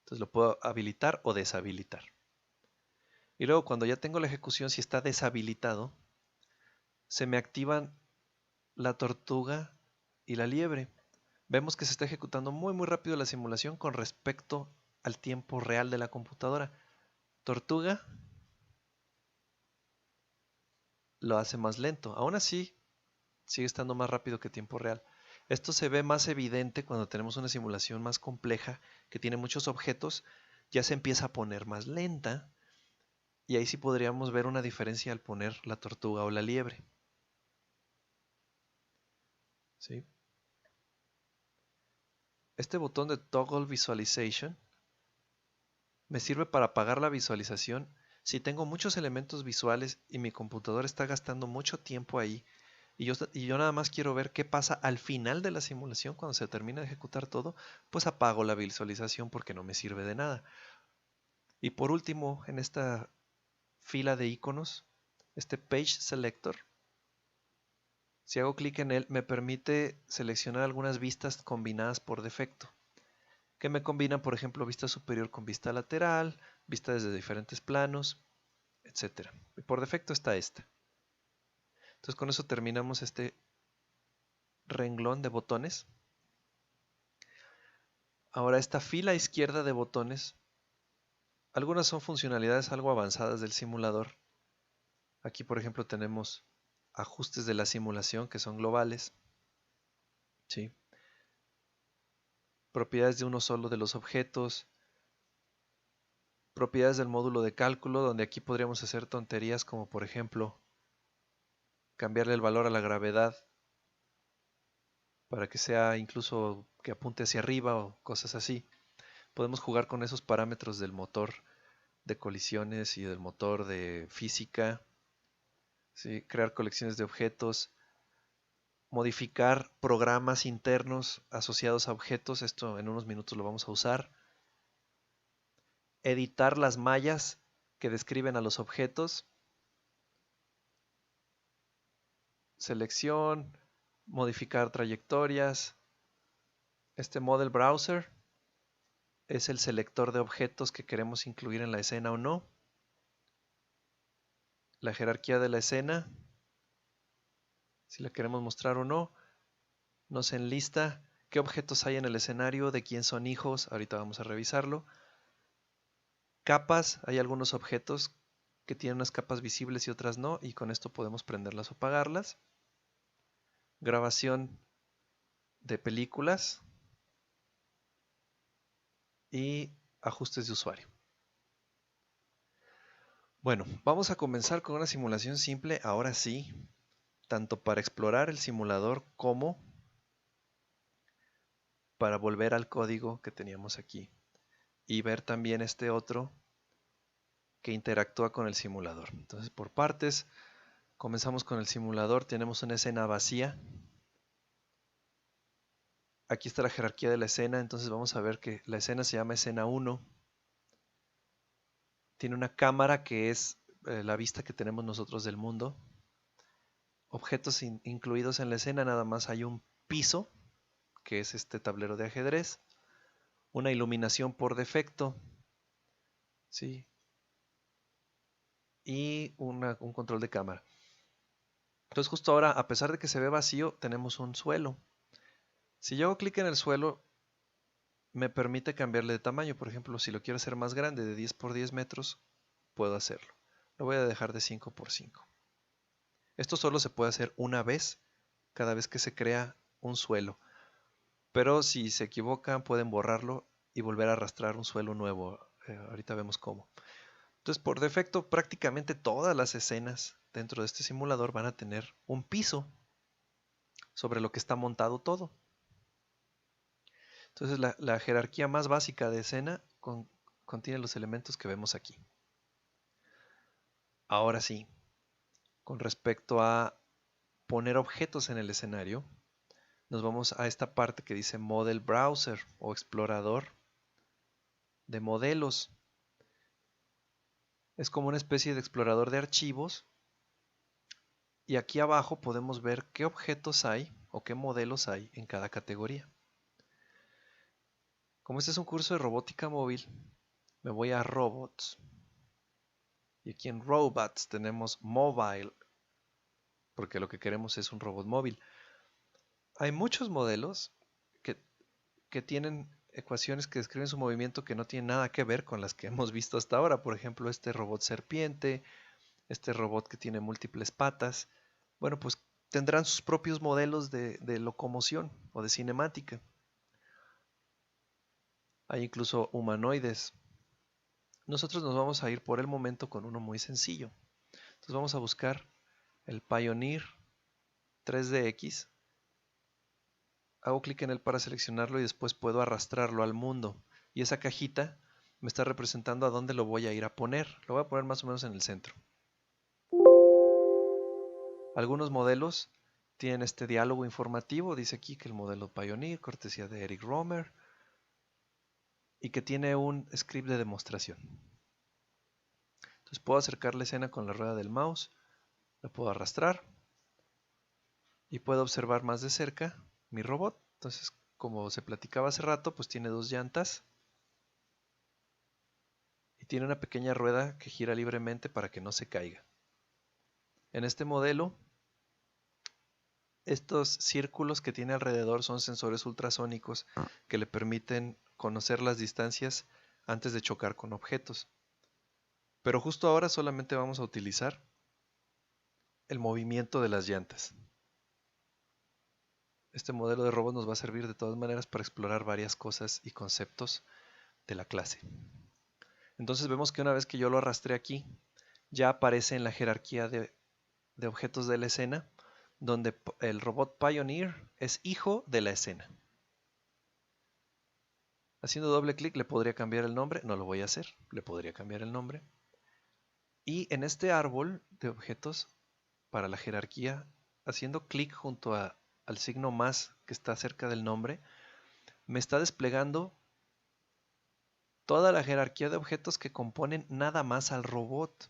Entonces lo puedo habilitar o deshabilitar. Y luego cuando ya tengo la ejecución, si está deshabilitado, se me activan la tortuga y la liebre. Vemos que se está ejecutando muy rápido la simulación con respecto al tiempo real de la computadora. Tortuga lo hace más lento. Aún así, sigue estando más rápido que tiempo real. Esto se ve más evidente cuando tenemos una simulación más compleja que tiene muchos objetos. Ya se empieza a poner más lenta. Y ahí sí podríamos ver una diferencia al poner la tortuga o la liebre. ¿Sí? Este botón de Toggle Visualization me sirve para apagar la visualización si tengo muchos elementos visuales y mi computadora está gastando mucho tiempo ahí y yo nada más quiero ver qué pasa al final de la simulación, cuando se termina de ejecutar todo, pues apago la visualización porque no me sirve de nada. Y por último, en esta fila de iconos, este Page Selector, si hago clic en él, me permite seleccionar algunas vistas combinadas por defecto, que me combinan, por ejemplo, vista superior con vista lateral, vista desde diferentes planos, etc. Y por defecto está esta. Entonces con eso terminamos este renglón de botones. Ahora esta fila izquierda de botones, algunas son funcionalidades algo avanzadas del simulador. Aquí por ejemplo tenemos ajustes de la simulación que son globales, ¿sí? Propiedades de uno solo de los objetos, propiedades del módulo de cálculo, donde aquí podríamos hacer tonterías como por ejemplo cambiarle el valor a la gravedad para que sea incluso que apunte hacia arriba o cosas así. Podemos jugar con esos parámetros del motor de colisiones y del motor de física, ¿sí? Crear colecciones de objetos, modificar programas internos asociados a objetos, esto en unos minutos lo vamos a usar, editar las mallas que describen a los objetos, selección, modificar trayectorias. Este Model Browser es el selector de objetos que queremos incluir en la escena o no. La jerarquía de la escena, si la queremos mostrar o no. Nos enlista qué objetos hay en el escenario, de quién son hijos, ahorita vamos a revisarlo. Capas, hay algunos objetos que tienen unas capas visibles y otras no, y con esto podemos prenderlas o apagarlas. Grabación de películas y ajustes de usuario. Bueno, vamos a comenzar con una simulación simple, ahora sí, tanto para explorar el simulador como para volver al código que teníamos aquí y ver también este otro que interactúa con el simulador. Entonces, por partes, comenzamos con el simulador, tenemos una escena vacía. Aquí está la jerarquía de la escena, entonces vamos a ver que la escena se llama escena 1. Tiene una cámara que es la vista que tenemos nosotros del mundo. Objetos incluidos en la escena, nada más hay un piso, que es este tablero de ajedrez. Una iluminación por defecto, ¿sí? Y un control de cámara. Entonces justo ahora, a pesar de que se ve vacío, tenemos un suelo. Si yo hago clic en el suelo, me permite cambiarle de tamaño. Por ejemplo, si lo quiero hacer más grande, de 10 por 10 metros, puedo hacerlo. Lo voy a dejar de 5 por 5. Esto solo se puede hacer una vez, cada vez que se crea un suelo. Pero si se equivocan, pueden borrarlo y volver a arrastrar un suelo nuevo. Ahorita vemos cómo. Entonces, por defecto, prácticamente todas las escenas dentro de este simulador van a tener un piso sobre lo que está montado todo. Entonces, la jerarquía más básica de escena contiene los elementos que vemos aquí. Ahora sí, con respecto a poner objetos en el escenario, nos vamos a esta parte que dice Model Browser o explorador de modelos. Es como una especie de explorador de archivos y aquí abajo podemos ver qué objetos hay o qué modelos hay en cada categoría. Como este es un curso de robótica móvil, me voy a Robots y aquí en Robots tenemos Mobile, porque lo que queremos es un robot móvil. Hay muchos modelos que tienen ecuaciones que describen su movimiento que no tienen nada que ver con las que hemos visto hasta ahora. Por ejemplo, este robot serpiente, este robot que tiene múltiples patas. Bueno, pues tendrán sus propios modelos de locomoción o de cinemática. Hay incluso humanoides. Nosotros nos vamos a ir por el momento con uno muy sencillo. Entonces vamos a buscar el Pioneer 3DX. Hago clic en él para seleccionarlo y después puedo arrastrarlo al mundo. Y esa cajita me está representando a dónde lo voy a ir a poner. Lo voy a poner más o menos en el centro. Algunos modelos Tiene este diálogo informativo, dice aquí que el modelo Pioneer, cortesía de Eric Romer, y que tiene un script de demostración. Entonces puedo acercar la escena con la rueda del mouse, la puedo arrastrar y puedo observar más de cerca mi robot. Entonces, como se platicaba hace rato, pues tiene 2 llantas y tiene una pequeña rueda que gira libremente para que no se caiga. En este modelo, estos círculos que tiene alrededor son sensores ultrasónicos que le permiten conocer las distancias antes de chocar con objetos. Pero justo ahora solamente vamos a utilizar el movimiento de las llantas. Este modelo de robot nos va a servir de todas maneras para explorar varias cosas y conceptos de la clase. Entonces vemos que una vez que yo lo arrastré aquí, ya aparece en la jerarquía de objetos de la escena, donde el robot Pioneer es hijo de la escena. Haciendo doble clic le podría cambiar el nombre, no lo voy a hacer, le podría cambiar el nombre. Y en este árbol de objetos, para la jerarquía, haciendo clic junto al signo más que está cerca del nombre, me está desplegando toda la jerarquía de objetos que componen nada más al robot.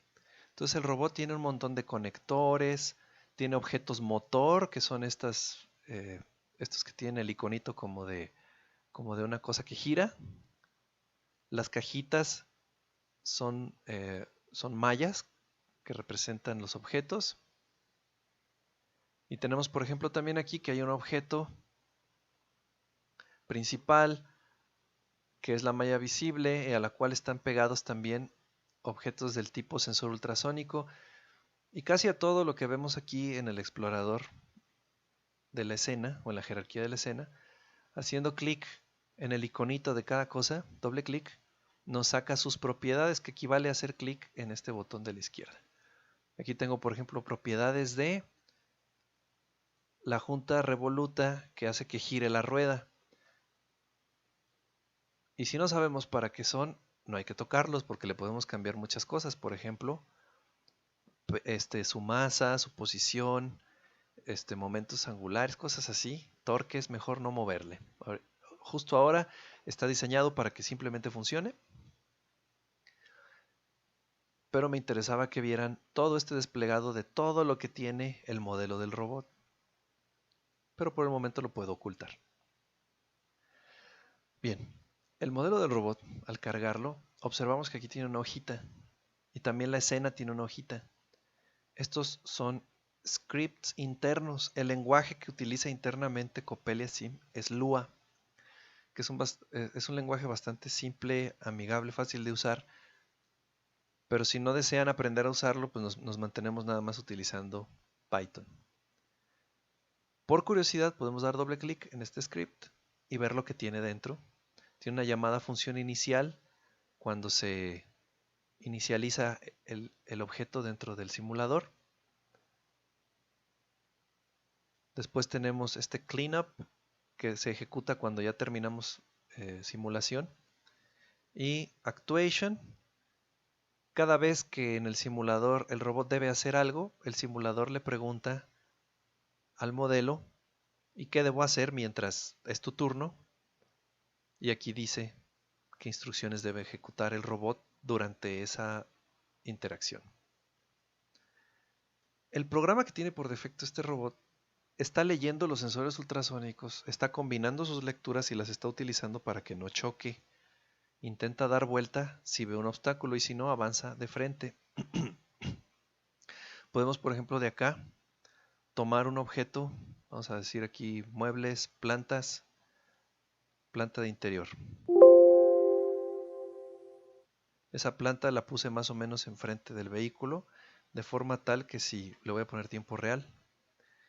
Entonces el robot tiene un montón de conectores, tiene objetos motor, que son estos que tienen el iconito como de una cosa que gira. Las cajitas son mallas que representan los objetos. Y tenemos, por ejemplo, también aquí que hay un objeto principal, que es la malla visible, a la cual están pegados también objetos del tipo sensor ultrasónico. Y casi a todo lo que vemos aquí en el explorador de la escena, o en la jerarquía de la escena, haciendo clic en el iconito de cada cosa, doble clic, nos saca sus propiedades, que equivale a hacer clic en este botón de la izquierda. Aquí tengo, por ejemplo, propiedades de la junta revoluta que hace que gire la rueda. Y si no sabemos para qué son, no hay que tocarlos porque le podemos cambiar muchas cosas. Por ejemplo, su masa, su posición, momentos angulares, cosas así. Torques, mejor no moverle. Justo ahora está diseñado para que simplemente funcione. Pero me interesaba que vieran todo este desplegado de todo lo que tiene el modelo del robot. Pero por el momento lo puedo ocultar. Bien, el modelo del robot, al cargarlo, observamos que aquí tiene una hojita. Y también la escena tiene una hojita. Estos son scripts internos. El lenguaje que utiliza internamente Copelia Sim es Lua, que es un lenguaje bastante simple, amigable, fácil de usar. Pero si no desean aprender a usarlo, pues nos mantenemos nada más utilizando Python. Por curiosidad podemos dar doble clic en este script y ver lo que tiene dentro. Tiene una llamada función inicial cuando se inicializa el objeto dentro del simulador. Después tenemos este cleanup que se ejecuta cuando ya terminamos simulación. Y actuation, cada vez que en el simulador el robot debe hacer algo, el simulador le pregunta al modelo ¿y qué debo hacer mientras es tu turno? Y aquí dice qué instrucciones debe ejecutar el robot durante esa interacción. El programa que tiene por defecto este robot está leyendo los sensores ultrasónicos, está combinando sus lecturas y las está utilizando para que no choque. Intenta dar vuelta si ve un obstáculo y si no, avanza de frente. Podemos, por ejemplo, de acá tomar un objeto, vamos a decir aquí muebles, plantas, planta de interior. Esa planta la puse más o menos enfrente del vehículo, de forma tal que si le voy a poner tiempo real,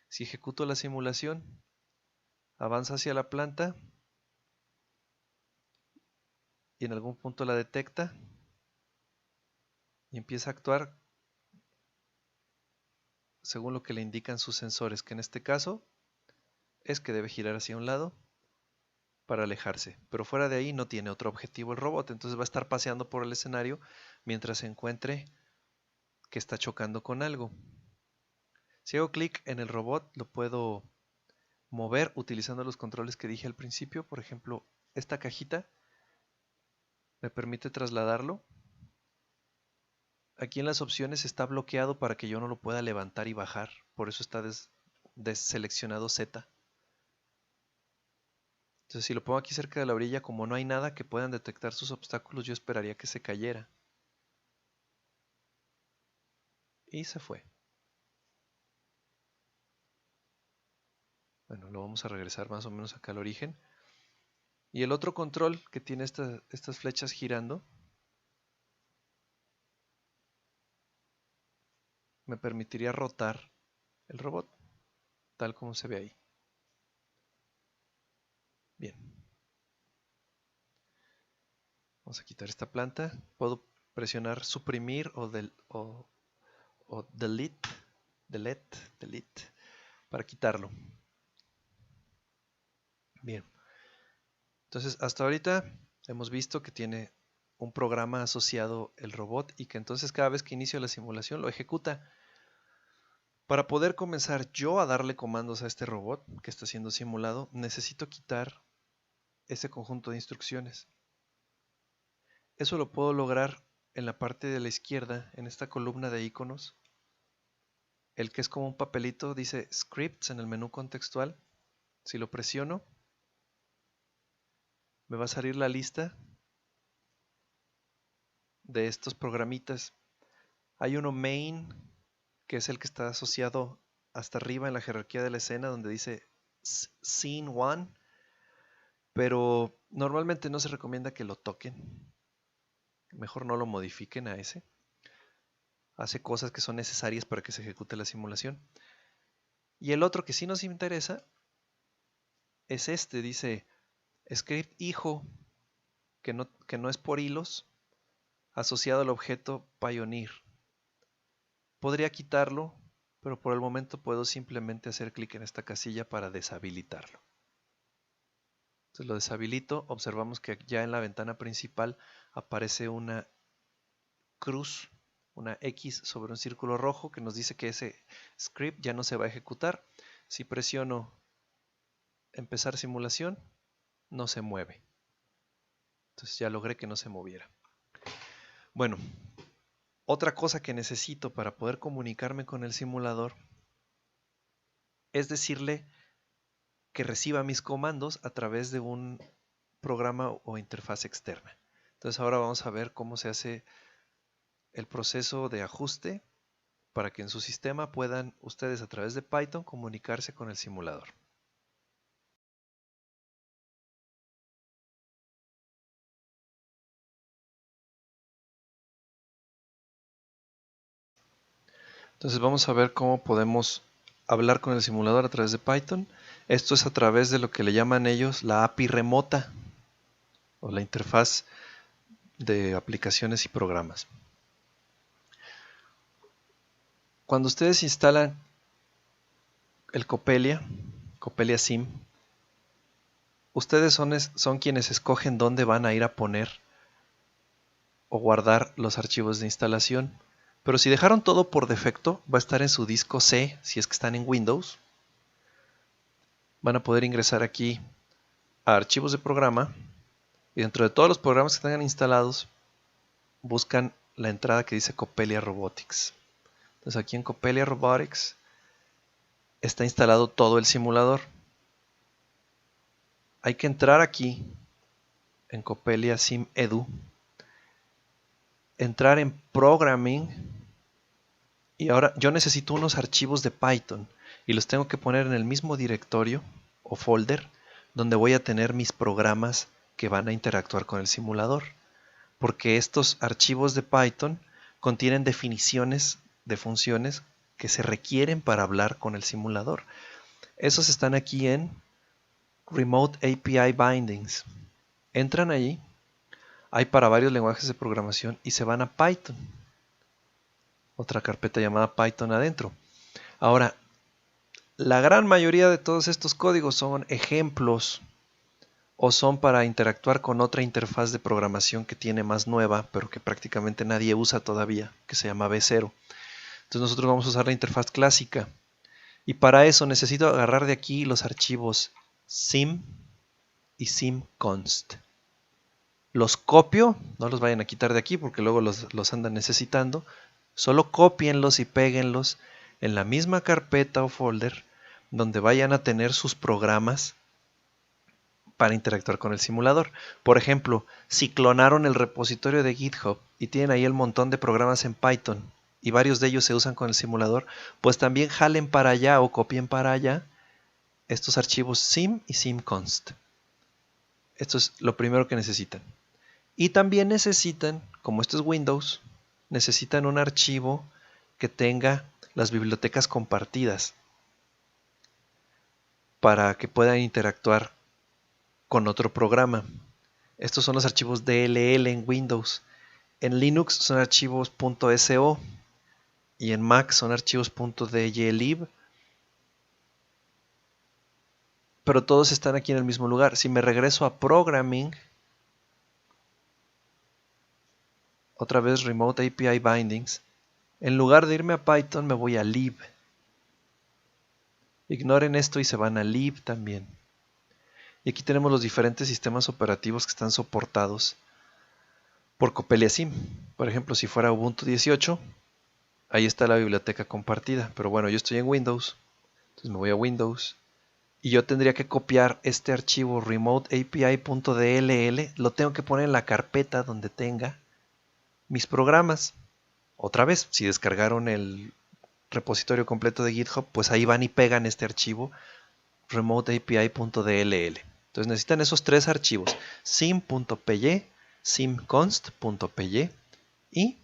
si ejecuto la simulación, avanza hacia la planta y en algún punto la detecta y empieza a actuar según lo que le indican sus sensores, que en este caso es que debe girar hacia un lado para alejarse, pero fuera de ahí no tiene otro objetivo el robot, entonces va a estar paseando por el escenario mientras se encuentre que está chocando con algo. Si hago clic en el robot, lo puedo mover utilizando los controles que dije al principio. Por ejemplo, esta cajita me permite trasladarlo. Aquí en las opciones está bloqueado para que yo no lo pueda levantar y bajar. Por eso está deseleccionado Z. Entonces si lo pongo aquí cerca de la orilla, como no hay nada que puedan detectar sus obstáculos, yo esperaría que se cayera. Y se fue. Bueno, lo vamos a regresar más o menos acá al origen. Y el otro control que tiene estas flechas girando me permitiría rotar el robot, tal como se ve ahí. Bien. Vamos a quitar esta planta. Puedo presionar suprimir o delete para quitarlo. Bien. Entonces, hasta ahorita hemos visto que tiene un programa asociado el robot y que entonces cada vez que inicio la simulación lo ejecuta. Para poder comenzar yo a darle comandos a este robot que está siendo simulado, necesito quitar ese conjunto de instrucciones. Eso lo puedo lograr en la parte de la izquierda, en esta columna de iconos. El que es como un papelito dice Scripts en el menú contextual. Si lo presiono, me va a salir la lista de estos programitas. Hay uno main, que es el que está asociado hasta arriba en la jerarquía de la escena, donde dice Scene 1, pero normalmente no se recomienda que lo toquen. Mejor no lo modifiquen a ese. Hace cosas que son necesarias para que se ejecute la simulación. Y el otro que sí nos interesa es este, dice Script hijo, que no es por hilos, asociado al objeto Pioneer. Podría quitarlo, pero por el momento puedo simplemente hacer clic en esta casilla para deshabilitarlo. Entonces lo deshabilito, observamos que ya en la ventana principal aparece una cruz, una X sobre un círculo rojo que nos dice que ese script ya no se va a ejecutar. Si presiono empezar simulación, no se mueve. Entonces ya logré que no se moviera. Bueno, otra cosa que necesito para poder comunicarme con el simulador es decirle que reciba mis comandos a través de un programa o interfaz externa. Entonces ahora vamos a ver cómo se hace el proceso de ajuste para que en su sistema puedan ustedes a través de Python comunicarse con el simulador. Entonces vamos a ver cómo podemos hablar con el simulador a través de Python. Esto es a través de lo que le llaman ellos la API remota o la interfaz de aplicaciones y programas. Cuando ustedes instalan el Coppelia Sim, ustedes son quienes escogen dónde van a ir a poner o guardar los archivos de instalación. Pero si dejaron todo por defecto, va a estar en su disco C, si es que están en Windows. Van a poder ingresar aquí a archivos de programa y dentro de todos los programas que tengan instalados, buscan la entrada que dice Coppelia Robotics. Entonces aquí en Coppelia Robotics está instalado todo el simulador. Hay que entrar aquí en Coppelia Sim Edu, entrar en Programming y ahora yo necesito unos archivos de Python y los tengo que poner en el mismo directorio o folder donde voy a tener mis programas que van a interactuar con el simulador, porque estos archivos de Python contienen definiciones de funciones que se requieren para hablar con el simulador. Esos están aquí en Remote API Bindings. Entran allí, hay para varios lenguajes de programación y se van a Python. Otra carpeta llamada Python adentro. Ahora, la gran mayoría de todos estos códigos son ejemplos o son para interactuar con otra interfaz de programación que tiene más nueva, pero que prácticamente nadie usa todavía, que se llama V0. Entonces nosotros vamos a usar la interfaz clásica. Y para eso necesito agarrar de aquí los archivos sim y simconst. Los copio, no los vayan a quitar de aquí porque luego los andan necesitando. Solo cópienlos y péguenlos en la misma carpeta o folder donde vayan a tener sus programas para interactuar con el simulador. Por ejemplo, si clonaron el repositorio de GitHub y tienen ahí el montón de programas en Python y varios de ellos se usan con el simulador, pues también jalen para allá o copien para allá estos archivos sim y simconst. Esto es lo primero que necesitan. Y también necesitan, como esto es Windows, necesitan un archivo que tenga las bibliotecas compartidas para que puedan interactuar con otro programa. Estos son los archivos DLL en Windows. En Linux son archivos .so y en Mac son archivos .dylib. Pero todos están aquí en el mismo lugar. Si me regreso a Programming, otra vez Remote API Bindings, en lugar de irme a Python me voy a lib. Ignoren esto y se van a lib también. Y aquí tenemos los diferentes sistemas operativos que están soportados por Copelia Sim. Por ejemplo, si fuera Ubuntu 18, ahí está la biblioteca compartida. Pero bueno, yo estoy en Windows, entonces me voy a Windows. Y yo tendría que copiar este archivo remoteapi.dll, lo tengo que poner en la carpeta donde tenga mis programas. Otra vez, si descargaron el repositorio completo de GitHub, pues ahí van y pegan este archivo remoteapi.dll. Entonces necesitan esos tres archivos, sim.py, simconst.py y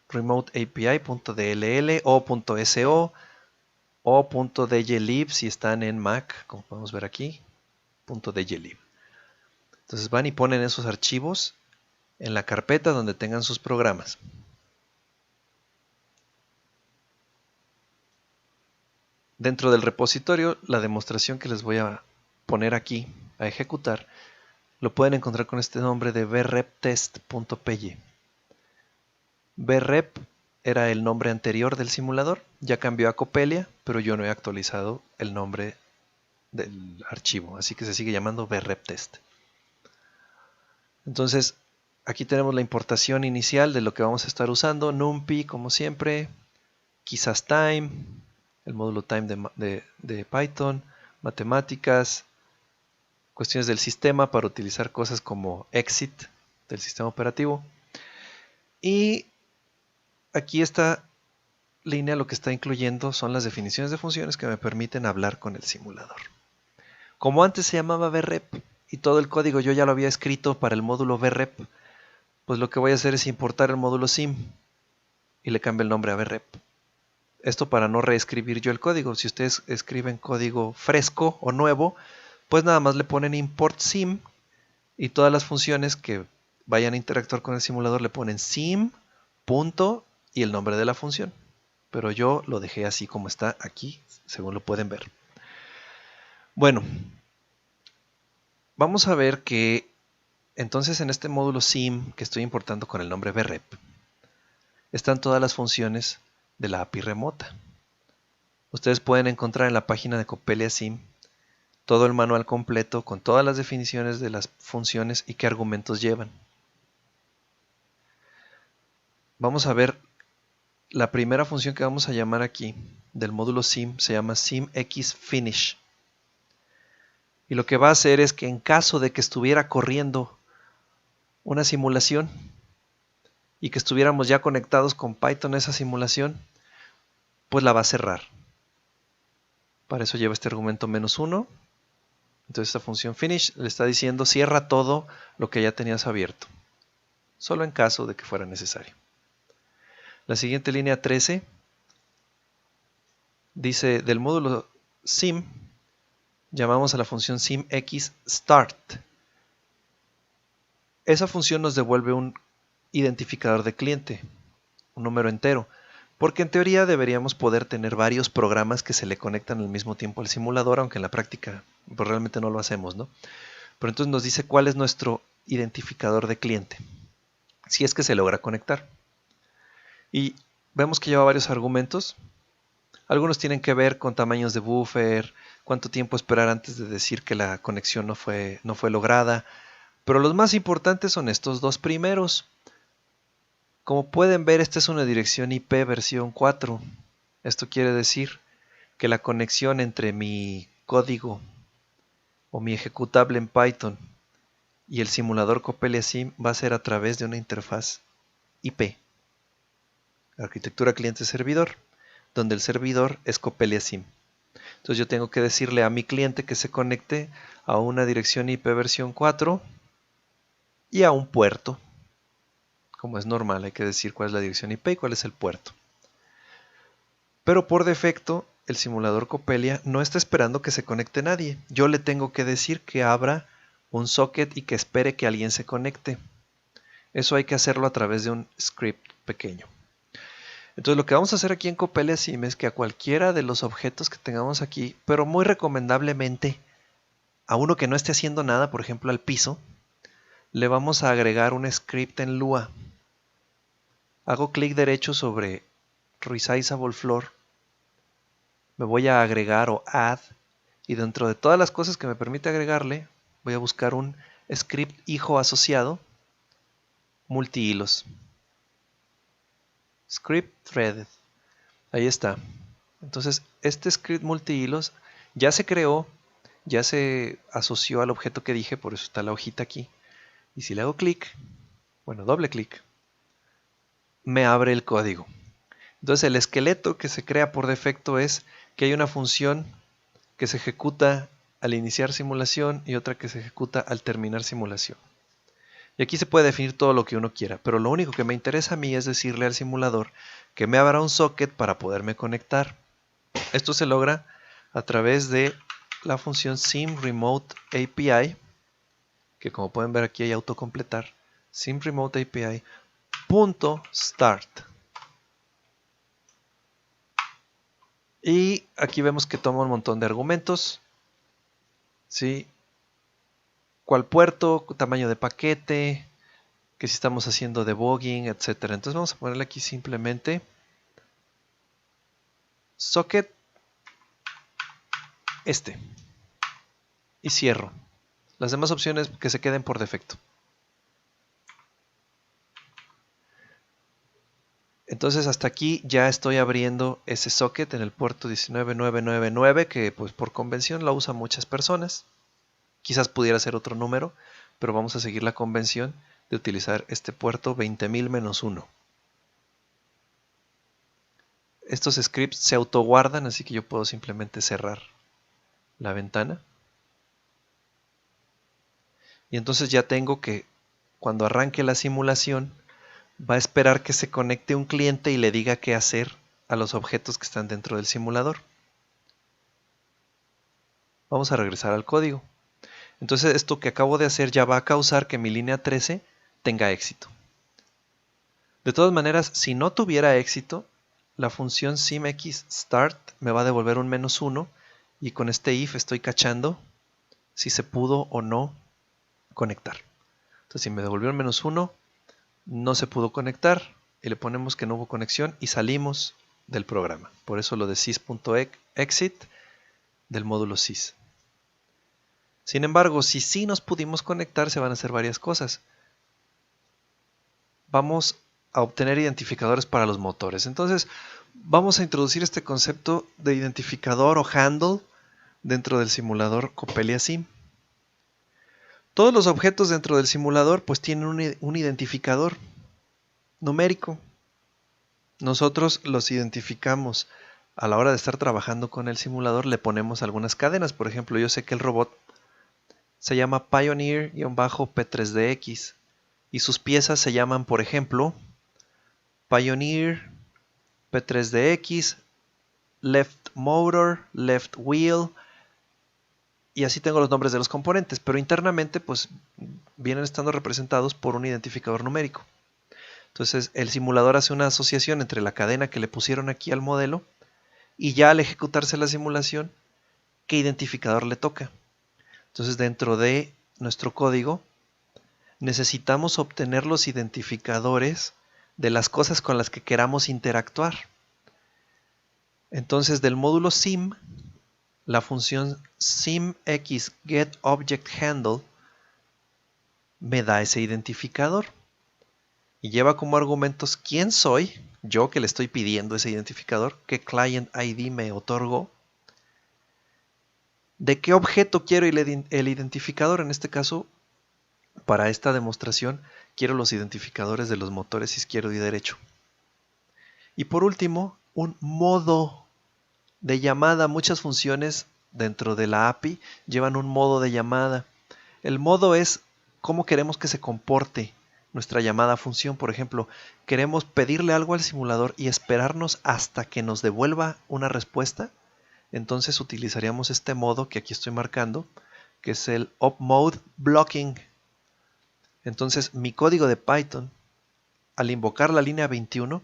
remoteapi.dll o .so o .dylib si están en Mac, como podemos ver aquí, .dylib. Entonces van y ponen esos archivos en la carpeta donde tengan sus programas. Dentro del repositorio, la demostración que les voy a poner aquí a ejecutar, lo pueden encontrar con este nombre de vreptest.py. vrep era el nombre anterior del simulador, ya cambió a Copelia, pero yo no he actualizado el nombre del archivo, así que se sigue llamando vreptest. Entonces, aquí tenemos la importación inicial de lo que vamos a estar usando, NumPy como siempre, quizás Time, el módulo Time de Python, matemáticas, cuestiones del sistema para utilizar cosas como exit del sistema operativo. Y aquí esta línea lo que está incluyendo son las definiciones de funciones que me permiten hablar con el simulador. Como antes se llamaba vrep y todo el código yo ya lo había escrito para el módulo vrep, pues lo que voy a hacer es importar el módulo sim y le cambio el nombre a vrep. Esto para no reescribir yo el código. Si ustedes escriben código fresco o nuevo, pues nada más le ponen import sim y todas las funciones que vayan a interactuar con el simulador le ponen sim, punto y el nombre de la función. Pero yo lo dejé así como está aquí, según lo pueden ver. Bueno, vamos a ver que entonces en este módulo sim que estoy importando con el nombre vrep, están todas las funciones de la API remota. Ustedes pueden encontrar en la página de Copelia Sim todo el manual completo con todas las definiciones de las funciones y qué argumentos llevan. Vamos a ver la primera función que vamos a llamar aquí del módulo sim, se llama simxfinish. Y lo que va a hacer es que en caso de que estuviera corriendo una simulación y que estuviéramos ya conectados con Python a esa simulación, pues la va a cerrar. Para eso lleva este argumento -1. Entonces esta función finish le está diciendo cierra todo lo que ya tenías abierto, solo en caso de que fuera necesario. La siguiente línea 13 dice del módulo sim llamamos a la función simxstart. Esa función nos devuelve un identificador de cliente, un número entero, porque en teoría deberíamos poder tener varios programas que se le conectan al mismo tiempo al simulador, aunque en la práctica pues realmente no lo hacemos, ¿no? Pero entonces nos dice cuál es nuestro identificador de cliente, si es que se logra conectar. Y vemos que lleva varios argumentos. Algunos tienen que ver con tamaños de buffer, cuánto tiempo esperar antes de decir que la conexión no fue lograda. Pero los más importantes son estos dos primeros. Como pueden ver, esta es una dirección IP versión 4. Esto quiere decir que la conexión entre mi código o mi ejecutable en Python y el simulador Copelia Sim va a ser a través de una interfaz IP, arquitectura cliente-servidor, donde el servidor es Copelia Sim. Entonces yo tengo que decirle a mi cliente que se conecte a una dirección IP versión 4 y a un puerto. Como es normal, hay que decir cuál es la dirección IP y cuál es el puerto. Pero por defecto, el simulador Copelia no está esperando que se conecte nadie. Yo le tengo que decir que abra un socket y que espere que alguien se conecte. Eso hay que hacerlo a través de un script pequeño. Entonces lo que vamos a hacer aquí en Copelia Sim es que a cualquiera de los objetos que tengamos aquí, pero muy recomendablemente a uno que no esté haciendo nada, por ejemplo al piso, le vamos a agregar un script en Lua. Hago clic derecho sobre Resizable Floor, me voy a agregar o add, y dentro de todas las cosas que me permite agregarle, voy a buscar un script hijo asociado, multihilos. Script threaded. Ahí está. Entonces, este script multihilos ya se creó, ya se asoció al objeto que dije, por eso está la hojita aquí. Y si le hago clic, bueno, doble clic, me abre el código. Entonces, el esqueleto que se crea por defecto es que hay una función que se ejecuta al iniciar simulación y otra que se ejecuta al terminar simulación. Y aquí se puede definir todo lo que uno quiera, pero lo único que me interesa a mí es decirle al simulador que me abra un socket para poderme conectar. Esto se logra a través de la función SimRemoteAPI, que como pueden ver aquí hay autocompletar, SimRemoteAPI.start. Y aquí vemos que toma un montón de argumentos, ¿sí? ¿Cuál puerto? Tamaño de paquete, que si estamos haciendo debugging, etcétera. Entonces vamos a ponerle aquí simplemente socket y cierro. Las demás opciones que se queden por defecto. Entonces hasta aquí ya estoy abriendo ese socket en el puerto 19999, que pues por convención la usan muchas personas. Quizás pudiera ser otro número, pero vamos a seguir la convención de utilizar este puerto 20000-1. Estos scripts se autoguardan, así que yo puedo simplemente cerrar la ventana. Y entonces ya tengo que, cuando arranque la simulación, va a esperar que se conecte un cliente y le diga qué hacer a los objetos que están dentro del simulador. Vamos a regresar al código. Entonces esto que acabo de hacer ya va a causar que mi línea 13 tenga éxito. De todas maneras, si no tuviera éxito, la función simxStart me va a devolver un -1 y con este if estoy cachando si se pudo o no conectar. Entonces si me devolvió un -1, no se pudo conectar y le ponemos que no hubo conexión y salimos del programa. Por eso lo de sys.exit del módulo sys. Sin embargo, si sí nos pudimos conectar, se van a hacer varias cosas. Vamos a obtener identificadores para los motores. Entonces, vamos a introducir este concepto de identificador o handle dentro del simulador Copelia Sim. Todos los objetos dentro del simulador pues tienen un identificador numérico. Nosotros los identificamos a la hora de estar trabajando con el simulador, le ponemos algunas cadenas. Por ejemplo, yo sé que el robot se llama Pioneer-P3DX y sus piezas se llaman, por ejemplo, Pioneer P3DX, Left Motor, Left Wheel, y así tengo los nombres de los componentes, pero internamente pues vienen estando representados por un identificador numérico. Entonces el simulador hace una asociación entre la cadena que le pusieron aquí al modelo y ya al ejecutarse la simulación, ¿qué identificador le toca? Entonces dentro de nuestro código necesitamos obtener los identificadores de las cosas con las que queramos interactuar. Entonces del módulo sim, la función simx_getObjectHandle me da ese identificador y lleva como argumentos quién soy, yo que le estoy pidiendo ese identificador, qué client ID me otorgó, de qué objeto quiero el identificador. En este caso, para esta demostración, quiero los identificadores de los motores izquierdo y derecho. Y por último, un modo de llamada. Muchas funciones dentro de la API llevan un modo de llamada. El modo es cómo queremos que se comporte nuestra llamada función. Por ejemplo, queremos pedirle algo al simulador y esperarnos hasta que nos devuelva una respuesta. Entonces utilizaríamos este modo que aquí estoy marcando, que es el opmode blocking. Entonces mi código de Python, al invocar la línea 21,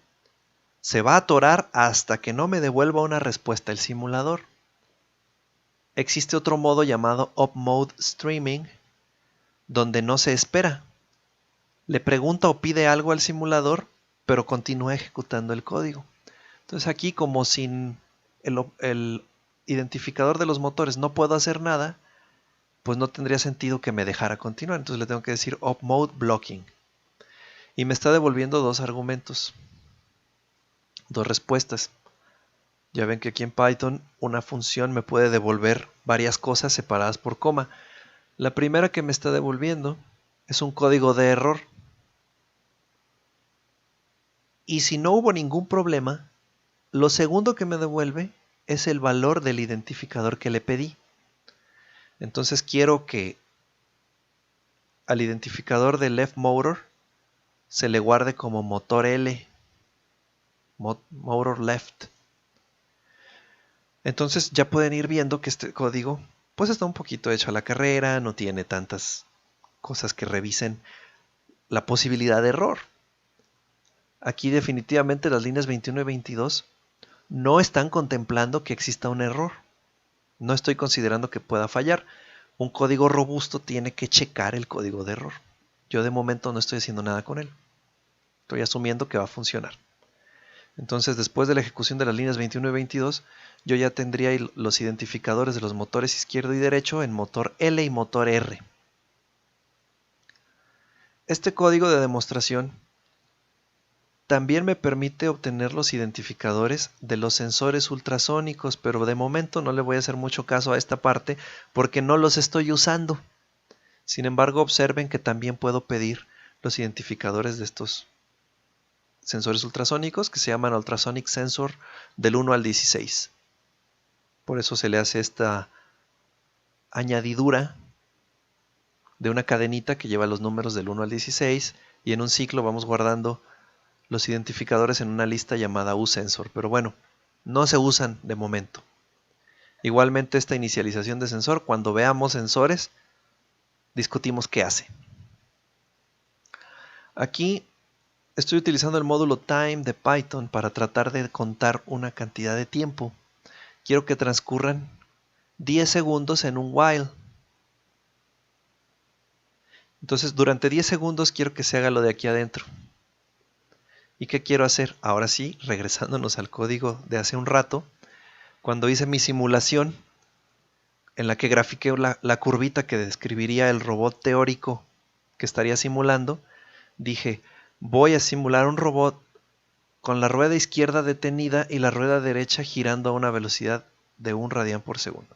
se va a atorar hasta que no me devuelva una respuesta el simulador. Existe otro modo llamado opmode streaming, donde no se espera. Le pregunta o pide algo al simulador, pero continúa ejecutando el código. Entonces aquí, como sin el identificador de los motores no puedo hacer nada, pues no tendría sentido que me dejara continuar. Entonces le tengo que decir opmode blocking. Y me está devolviendo dos argumentos, dos respuestas. Ya ven que aquí en Python una función me puede devolver varias cosas separadas por coma. La primera que me está devolviendo es un código de error. Y si no hubo ningún problema, lo segundo que me devuelve es el valor del identificador que le pedí. Entonces quiero que al identificador de left motor se le guarde como motor L, motor left. Entonces ya pueden ir viendo que este código pues está un poquito hecho a la carrera, no tiene tantas cosas que revisen la posibilidad de error. Aquí definitivamente las líneas 21 y 22 no están contemplando que exista un error. No estoy considerando que pueda fallar. Un código robusto tiene que checar el código de error. Yo de momento no estoy haciendo nada con él. Estoy asumiendo que va a funcionar. Entonces, después de la ejecución de las líneas 21 y 22, yo ya tendría los identificadores de los motores izquierdo y derecho en motor L y motor R. Este código de demostración también me permite obtener los identificadores de los sensores ultrasónicos, pero de momento no le voy a hacer mucho caso a esta parte porque no los estoy usando. Sin embargo, observen que también puedo pedir los identificadores de estos sensores ultrasónicos que se llaman Ultrasonic Sensor del 1 al 16. Por eso se le hace esta añadidura de una cadenita que lleva los números del 1 al 16 y en un ciclo vamos guardando los identificadores en una lista llamada uSensor, pero bueno, no se usan de momento. Igualmente esta inicialización de sensor, cuando veamos sensores, discutimos qué hace. Aquí estoy utilizando el módulo time de Python para tratar de contar una cantidad de tiempo. Quiero que transcurran 10 segundos en un while. Entonces durante 10 segundos quiero que se haga lo de aquí adentro. ¿Y qué quiero hacer? Ahora sí, regresándonos al código de hace un rato, cuando hice mi simulación en la que grafiqué la curvita que describiría el robot teórico que estaría simulando, dije, voy a simular un robot con la rueda izquierda detenida y la rueda derecha girando a una velocidad de 1 radián por segundo.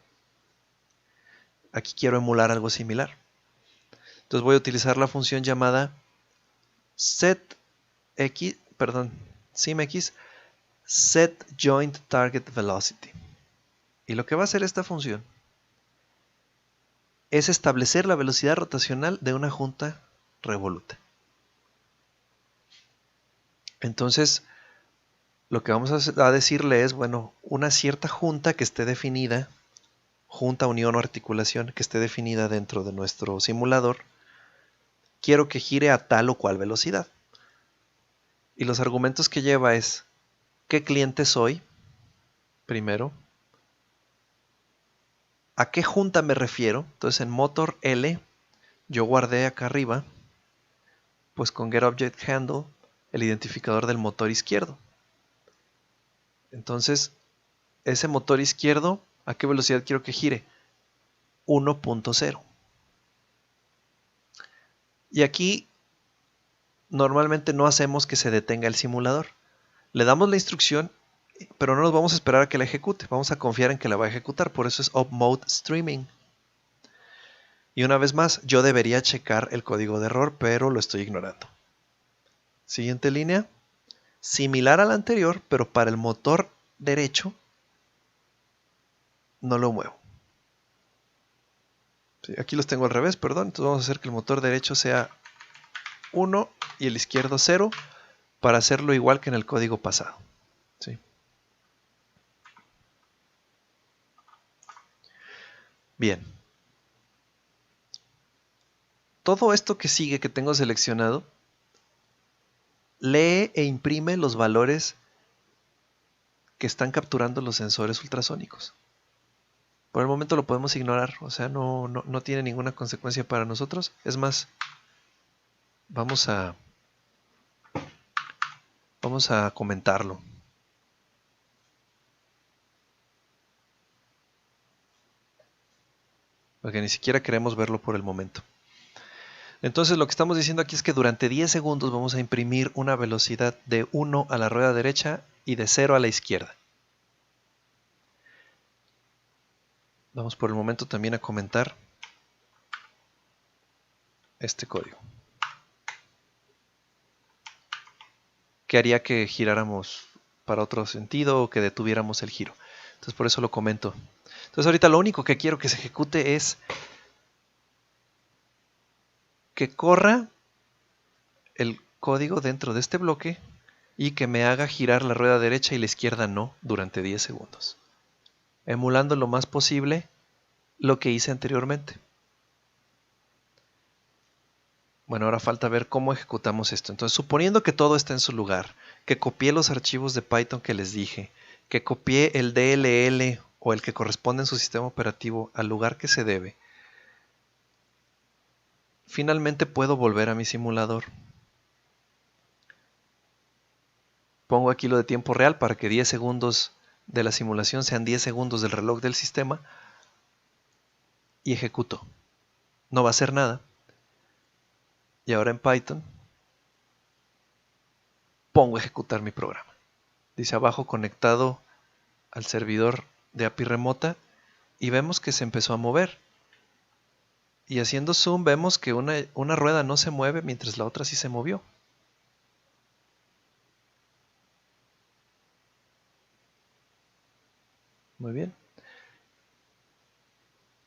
Aquí quiero emular algo similar. Entonces voy a utilizar la función llamada simx setJointTargetVelocity. Y lo que va a hacer esta función es establecer la velocidad rotacional de una junta revoluta. Entonces, lo que vamos a decirle es, bueno, una cierta junta que esté definida, junta, unión o articulación que esté definida dentro de nuestro simulador, quiero que gire a tal o cual velocidad. Y los argumentos que lleva es, ¿qué cliente soy? Primero. ¿A qué junta me refiero? Entonces en motor L, yo guardé acá arriba, pues con getObjectHandle, el identificador del motor izquierdo. Entonces, ese motor izquierdo, ¿a qué velocidad quiero que gire? 1.0. Y aquí normalmente no hacemos que se detenga el simulador. Le damos la instrucción, pero no nos vamos a esperar a que la ejecute. Vamos a confiar en que la va a ejecutar. Por eso es Up Mode Streaming. Y una vez más, yo debería checar el código de error, pero lo estoy ignorando. Siguiente línea. Similar a la anterior, pero para el motor derecho no lo muevo. Sí, aquí los tengo al revés, perdón. Entonces vamos a hacer que el motor derecho sea 1 y el izquierdo 0 para hacerlo igual que en el código pasado. ¿Sí? Bien. Todo esto que sigue que tengo seleccionado lee e imprime los valores que están capturando los sensores ultrasónicos. Por el momento lo podemos ignorar, o sea, no tiene ninguna consecuencia para nosotros. Es más, vamos a comentarlo. Porque ni siquiera queremos verlo por el momento. Entonces lo que estamos diciendo aquí es que durante 10 segundos vamos a imprimir una velocidad de 1 a la rueda derecha y de 0 a la izquierda. Vamos por el momento también a comentar este código. ¿Qué haría que giráramos para otro sentido o que detuviéramos el giro? Entonces por eso lo comento. Entonces ahorita lo único que quiero que se ejecute es que corra el código dentro de este bloque y que me haga girar la rueda derecha y la izquierda no durante 10 segundos. Emulando lo más posible lo que hice anteriormente. Bueno, ahora falta ver cómo ejecutamos esto. Entonces, suponiendo que todo está en su lugar, que copié los archivos de Python que les dije, que copié el DLL o el que corresponde en su sistema operativo al lugar que se debe, finalmente puedo volver a mi simulador. Pongo aquí lo de tiempo real para que 10 segundos de la simulación sean 10 segundos del reloj del sistema y ejecuto. No va a hacer nada. Y ahora en Python pongo a ejecutar mi programa. Dice abajo conectado al servidor de API remota y vemos que se empezó a mover. Y haciendo zoom vemos que una rueda no se mueve mientras la otra sí se movió. Muy bien.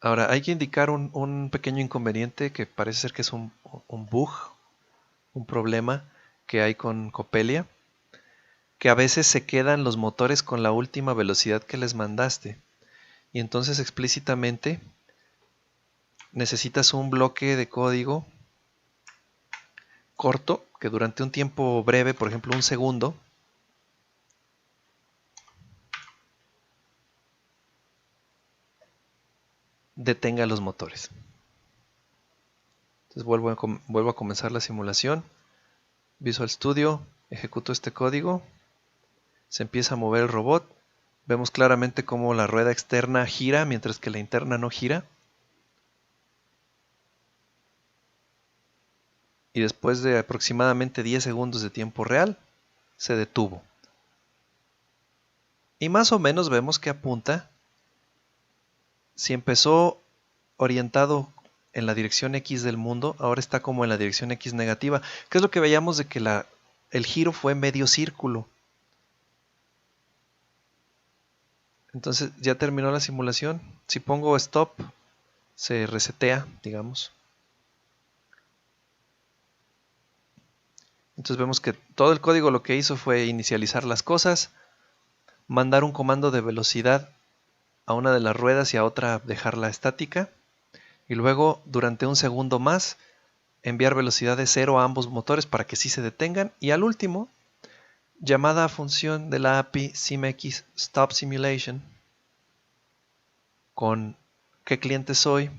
Ahora hay que indicar un pequeño inconveniente que parece ser que es un bug, un problema que hay con Coppelia, que a veces se quedan los motores con la última velocidad que les mandaste. Y entonces explícitamente necesitas un bloque de código corto que durante un tiempo breve, por ejemplo un segundo, detenga los motores. Entonces vuelvo a comenzar la simulación. Visual Studio, ejecuto este código, se empieza a mover el robot. Vemos claramente cómo la rueda externa gira mientras que la interna no gira. Y después de aproximadamente 10 segundos de tiempo real, se detuvo. Y más o menos vemos que apunta. Si empezó orientado en la dirección X del mundo, ahora está como en la dirección X negativa. ¿Qué es lo que veíamos de que el giro fue medio círculo? Entonces ya terminó la simulación. Si pongo stop, se resetea, digamos. Entonces vemos que todo el código lo que hizo fue inicializar las cosas, mandar un comando de velocidad a una de las ruedas y a otra dejarla estática, y luego durante un segundo más enviar velocidad de 0 a ambos motores para que sí se detengan, y al último, llamada a función de la API SimX Stop Simulation con qué cliente soy,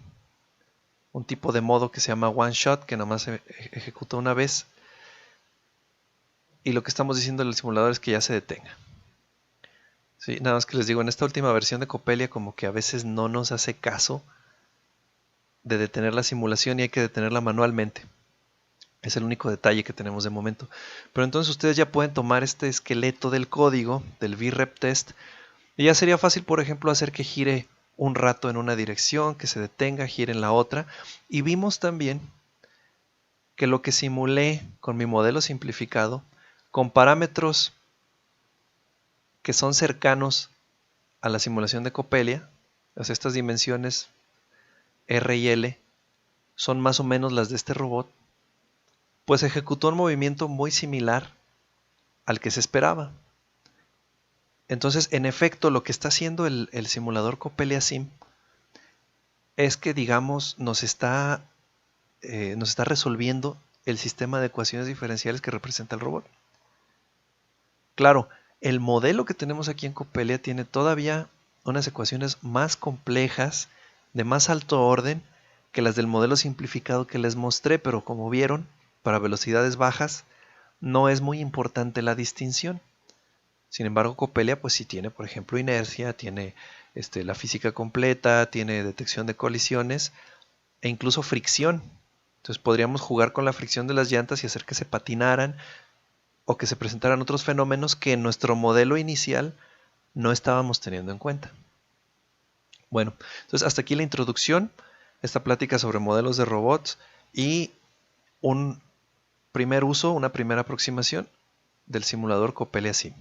un tipo de modo que se llama One Shot que nomás se ejecuta una vez, y lo que estamos diciendo en el simulador es que ya se detenga. Sí, nada más que les digo, en esta última versión de Coppelia como que a veces no nos hace caso de detener la simulación y hay que detenerla manualmente. Es el único detalle que tenemos de momento. Pero entonces ustedes ya pueden tomar este esqueleto del código, del VREP test, y ya sería fácil, por ejemplo, hacer que gire un rato en una dirección, que se detenga, gire en la otra. Y vimos también que lo que simulé con mi modelo simplificado, con parámetros que son cercanos a la simulación de Coppelia, o sea, estas dimensiones R y L son más o menos las de este robot, pues ejecutó un movimiento muy similar al que se esperaba. Entonces, en efecto, lo que está haciendo el simulador Coppelia Sim es que, digamos, nos está resolviendo el sistema de ecuaciones diferenciales que representa el robot. Claro, el modelo que tenemos aquí en Coppelia tiene todavía unas ecuaciones más complejas, de más alto orden, que las del modelo simplificado que les mostré, pero como vieron, para velocidades bajas no es muy importante la distinción. Sin embargo, Coppelia pues sí tiene, por ejemplo, inercia, tiene la física completa, tiene detección de colisiones e incluso fricción. Entonces podríamos jugar con la fricción de las llantas y hacer que se patinaran o que se presentaran otros fenómenos que en nuestro modelo inicial no estábamos teniendo en cuenta. Bueno, entonces hasta aquí la introducción, esta plática sobre modelos de robots y un primer uso, una primera aproximación del simulador Coppelia Sim.